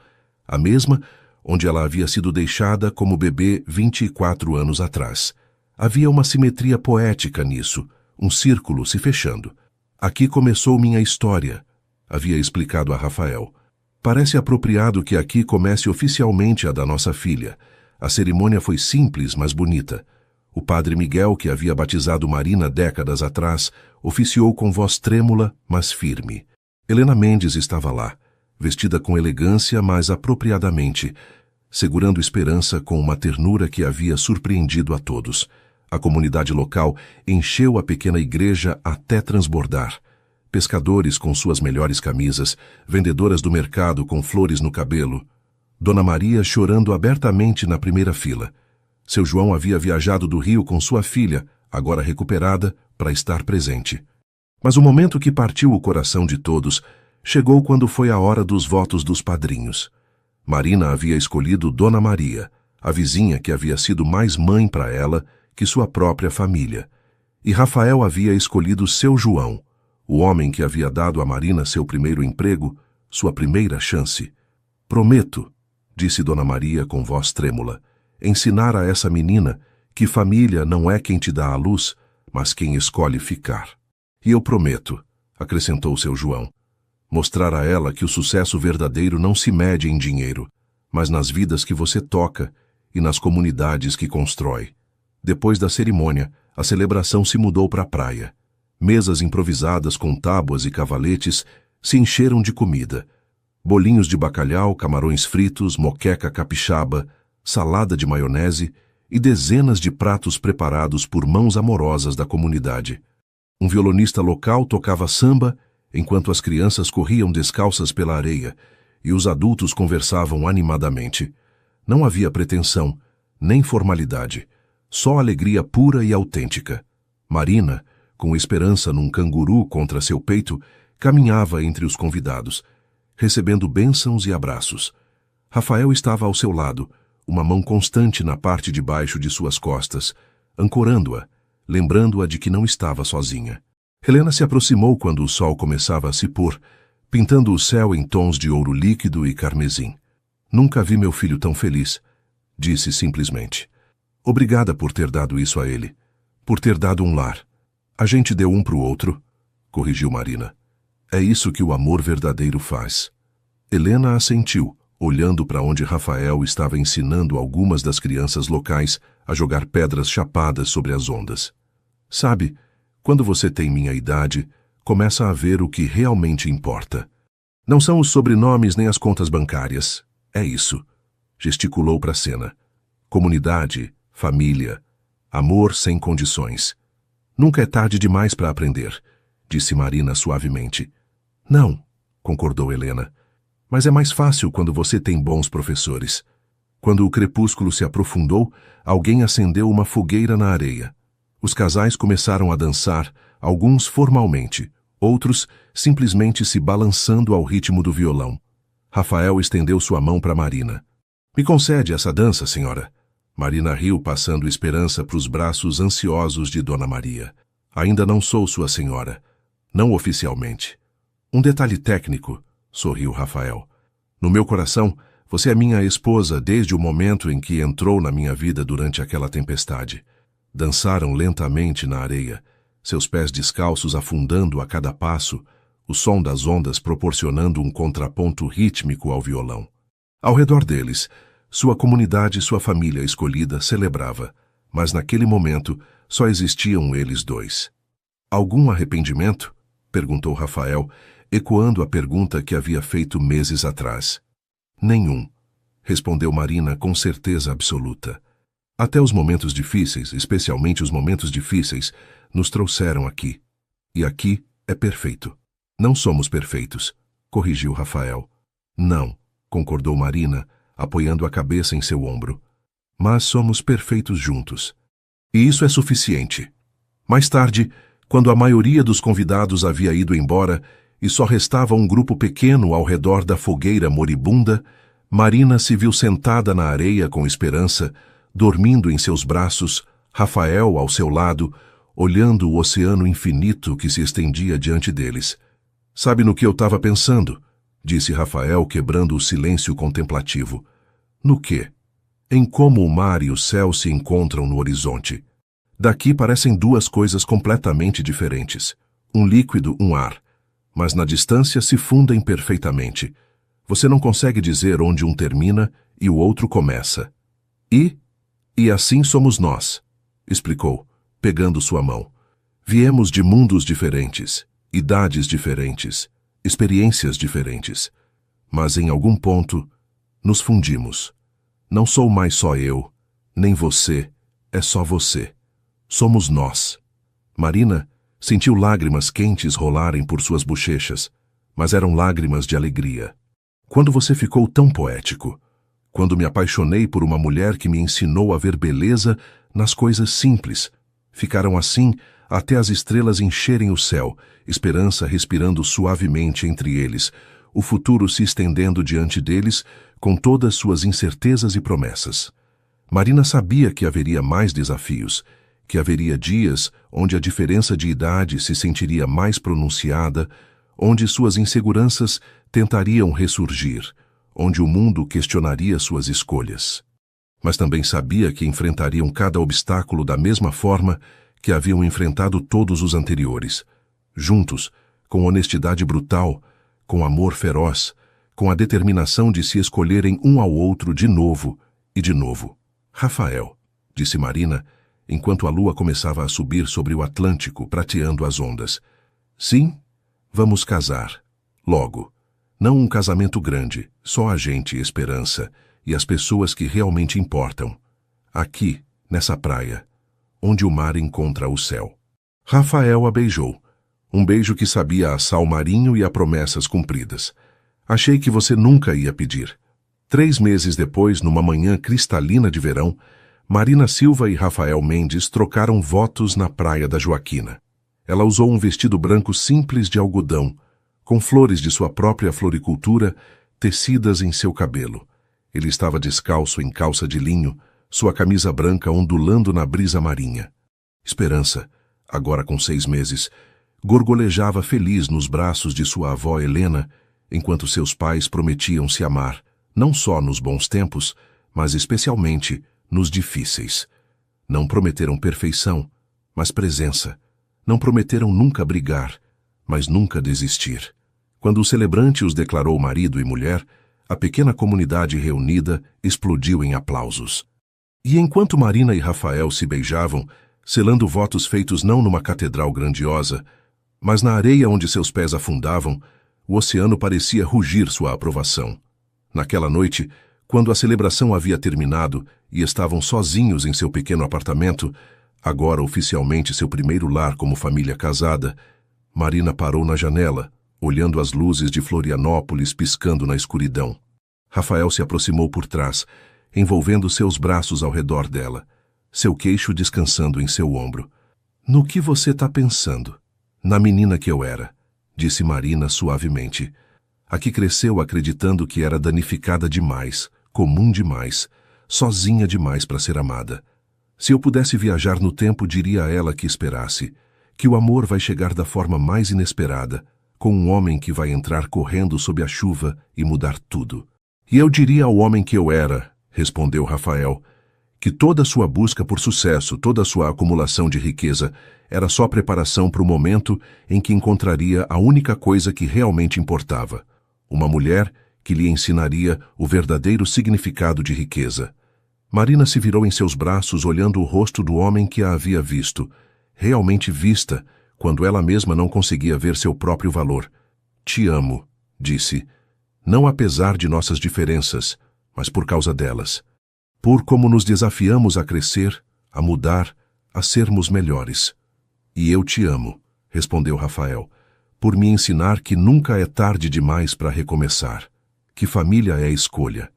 a mesma onde ela havia sido deixada como bebê 24 anos atrás. Havia uma simetria poética nisso, um círculo se fechando. Aqui começou minha história, havia explicado a Rafael. Parece apropriado que aqui comece oficialmente a da nossa filha. A cerimônia foi simples, mas bonita. O padre Miguel, que havia batizado Marina décadas atrás, oficiou com voz trêmula, mas firme. Helena Mendes estava lá, vestida com elegância, mas apropriadamente, segurando Esperança com uma ternura que havia surpreendido a todos. A comunidade local encheu a pequena igreja até transbordar. Pescadores com suas melhores camisas, vendedoras do mercado com flores no cabelo. Dona Maria chorando abertamente na primeira fila. Seu João havia viajado do Rio com sua filha, agora recuperada, para estar presente. Mas o momento que partiu o coração de todos chegou quando foi a hora dos votos dos padrinhos. Marina havia escolhido Dona Maria, a vizinha que havia sido mais mãe para ela que sua própria família. E Rafael havia escolhido seu João, o homem que havia dado a Marina seu primeiro emprego, sua primeira chance. Prometo, disse Dona Maria com voz trêmula, ensinar a essa menina que família não é quem te dá a luz, mas quem escolhe ficar. E eu prometo, acrescentou seu João, mostrar a ela que o sucesso verdadeiro não se mede em dinheiro, mas nas vidas que você toca e nas comunidades que constrói. Depois da cerimônia, a celebração se mudou para a praia. Mesas improvisadas com tábuas e cavaletes se encheram de comida. Bolinhos de bacalhau, camarões fritos, moqueca capixaba, salada de maionese e dezenas de pratos preparados por mãos amorosas da comunidade. Um violonista local tocava samba, enquanto as crianças corriam descalças pela areia e os adultos conversavam animadamente. Não havia pretensão, nem formalidade, só alegria pura e autêntica. Marina, com esperança num canguru contra seu peito, caminhava entre os convidados, recebendo bênçãos e abraços. Rafael estava ao seu lado, uma mão constante na parte de baixo de suas costas, ancorando-a, lembrando-a de que não estava sozinha. Helena se aproximou quando o sol começava a se pôr, pintando o céu em tons de ouro líquido e carmesim. Nunca vi meu filho tão feliz, disse simplesmente. Obrigada por ter dado isso a ele, por ter dado um lar. A gente deu um para o outro, corrigiu Marina. É isso que o amor verdadeiro faz. Helena assentiu, olhando para onde Rafael estava ensinando algumas das crianças locais a jogar pedras chapadas sobre as ondas. Sabe, quando você tem minha idade, começa a ver o que realmente importa. Não são os sobrenomes nem as contas bancárias. É isso. Gesticulou para a cena. Comunidade, família, amor sem condições. Nunca é tarde demais para aprender, disse Marina suavemente. Não, concordou Helena. Mas é mais fácil quando você tem bons professores. Quando o crepúsculo se aprofundou, alguém acendeu uma fogueira na areia. Os casais começaram a dançar, alguns formalmente, outros simplesmente se balançando ao ritmo do violão. Rafael estendeu sua mão para Marina. Me concede essa dança, senhora? Marina riu, passando esperança para os braços ansiosos de Dona Maria. Ainda não sou sua senhora. Não oficialmente. Um detalhe técnico, sorriu Rafael. No meu coração, você é minha esposa desde o momento em que entrou na minha vida durante aquela tempestade. Dançaram lentamente na areia, seus pés descalços afundando a cada passo, o som das ondas proporcionando um contraponto rítmico ao violão. Ao redor deles, sua comunidade e sua família escolhida celebrava, mas naquele momento só existiam eles dois. Algum arrependimento? Perguntou Rafael, ecoando a pergunta que havia feito meses atrás. Nenhum, respondeu Marina com certeza absoluta. Até os momentos difíceis, especialmente os momentos difíceis, nos trouxeram aqui. E aqui é perfeito. Não somos perfeitos, corrigiu Rafael. Não, concordou Marina, apoiando a cabeça em seu ombro. Mas somos perfeitos juntos. E isso é suficiente. Mais tarde, quando a maioria dos convidados havia ido embora e só restava um grupo pequeno ao redor da fogueira moribunda, Marina se viu sentada na areia com esperança, dormindo em seus braços, Rafael ao seu lado, olhando o oceano infinito que se estendia diante deles. Sabe no que eu estava pensando? Disse Rafael, quebrando o silêncio contemplativo. No quê? Em como o mar e o céu se encontram no horizonte. Daqui parecem duas coisas completamente diferentes. Um líquido, um ar. Mas na distância se fundem perfeitamente. Você não consegue dizer onde um termina e o outro começa. E assim somos nós, explicou, pegando sua mão. Viemos de mundos diferentes, idades diferentes, experiências diferentes. Mas em algum ponto, nos fundimos. Não sou mais só eu, nem você, é só você. Somos nós. Marina sentiu lágrimas quentes rolarem por suas bochechas, mas eram lágrimas de alegria. Quando você ficou tão poético? Quando me apaixonei por uma mulher que me ensinou a ver beleza nas coisas simples. Ficaram assim até as estrelas encherem o céu, esperança respirando suavemente entre eles, o futuro se estendendo diante deles com todas suas incertezas e promessas. Marina sabia que haveria mais desafios, que haveria dias onde a diferença de idade se sentiria mais pronunciada, onde suas inseguranças tentariam ressurgir, onde o mundo questionaria suas escolhas. Mas também sabia que enfrentariam cada obstáculo da mesma forma que haviam enfrentado todos os anteriores, juntos, com honestidade brutal, com amor feroz, com a determinação de se escolherem um ao outro de novo e de novo. Rafael, disse Marina, enquanto a lua começava a subir sobre o Atlântico, prateando as ondas. Sim, vamos casar. Logo. Não um casamento grande, só a gente e esperança, e as pessoas que realmente importam. Aqui, nessa praia, onde o mar encontra o céu. Rafael a beijou. Um beijo que sabia a sal marinho e a promessas cumpridas. Achei que você nunca ia pedir. 3 meses depois, numa manhã cristalina de verão, Marina Silva e Rafael Mendes trocaram votos na praia da Joaquina. Ela usou um vestido branco simples de algodão, com flores de sua própria floricultura tecidas em seu cabelo. Ele estava descalço em calça de linho, sua camisa branca ondulando na brisa marinha. Esperança, agora com 6 meses, gorgolejava feliz nos braços de sua avó Helena, enquanto seus pais prometiam se amar, não só nos bons tempos, mas especialmente nos difíceis. Não prometeram perfeição, mas presença. Não prometeram nunca brigar, mas nunca desistir. Quando o celebrante os declarou marido e mulher, a pequena comunidade reunida explodiu em aplausos. E enquanto Marina e Rafael se beijavam, selando votos feitos não numa catedral grandiosa, mas na areia onde seus pés afundavam, o oceano parecia rugir sua aprovação. Naquela noite, quando a celebração havia terminado e estavam sozinhos em seu pequeno apartamento, agora oficialmente seu primeiro lar como família casada, Marina parou na janela, olhando as luzes de Florianópolis piscando na escuridão. Rafael se aproximou por trás, envolvendo seus braços ao redor dela, seu queixo descansando em seu ombro. No que você está pensando? Na menina que eu era, disse Marina suavemente. A que cresceu acreditando que era danificada demais, comum demais, sozinha demais para ser amada. Se eu pudesse viajar no tempo, diria a ela que esperasse, que o amor vai chegar da forma mais inesperada, com um homem que vai entrar correndo sob a chuva e mudar tudo. E eu diria ao homem que eu era, respondeu Rafael, que toda sua busca por sucesso, toda sua acumulação de riqueza, era só preparação para o momento em que encontraria a única coisa que realmente importava, uma mulher que lhe ensinaria o verdadeiro significado de riqueza. Marina se virou em seus braços olhando o rosto do homem que a havia visto, realmente vista, quando ela mesma não conseguia ver seu próprio valor. Te amo, disse, não apesar de nossas diferenças, mas por causa delas. Por como nos desafiamos a crescer, a mudar, a sermos melhores. E eu te amo, respondeu Rafael, por me ensinar que nunca é tarde demais para recomeçar, que família é escolha,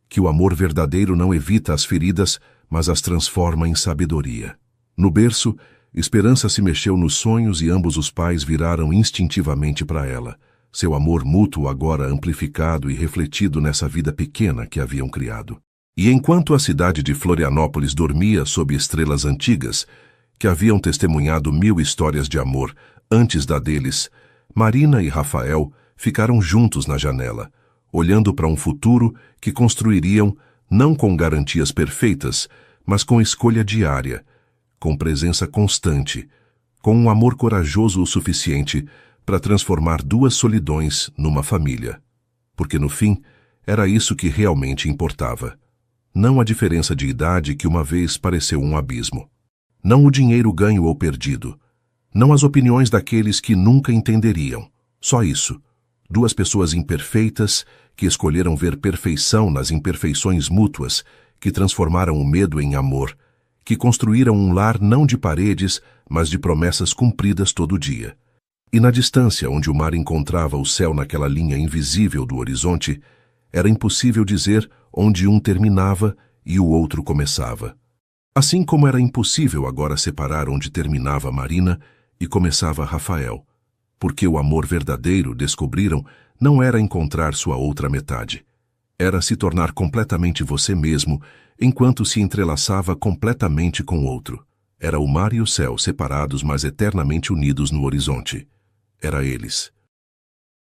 que o amor verdadeiro não evita as feridas, mas as transforma em sabedoria. No berço, Esperança se mexeu nos sonhos e ambos os pais viraram instintivamente para ela, seu amor mútuo agora amplificado e refletido nessa vida pequena que haviam criado. E enquanto a cidade de Florianópolis dormia sob estrelas antigas, que haviam testemunhado 1000 histórias de amor antes da deles, Marina e Rafael ficaram juntos na janela, olhando para um futuro que construiriam não com garantias perfeitas, mas com escolha diária, com presença constante, com um amor corajoso o suficiente para transformar 2 solidões numa família. Porque no fim, era isso que realmente importava. Não a diferença de idade que uma vez pareceu um abismo. Não o dinheiro ganho ou perdido. Não as opiniões daqueles que nunca entenderiam. Só isso. 2 pessoas imperfeitas que escolheram ver perfeição nas imperfeições mútuas, que transformaram o medo em amor, que construíram um lar não de paredes, mas de promessas cumpridas todo dia. E na distância onde o mar encontrava o céu naquela linha invisível do horizonte, era impossível dizer onde um terminava e o outro começava. Assim como era impossível agora separar onde terminava Marina e começava Rafael, porque o amor verdadeiro, descobriram, não era encontrar sua outra metade. Era se tornar completamente você mesmo, enquanto se entrelaçava completamente com o outro. Era o mar e o céu separados, mas eternamente unidos no horizonte. Era eles.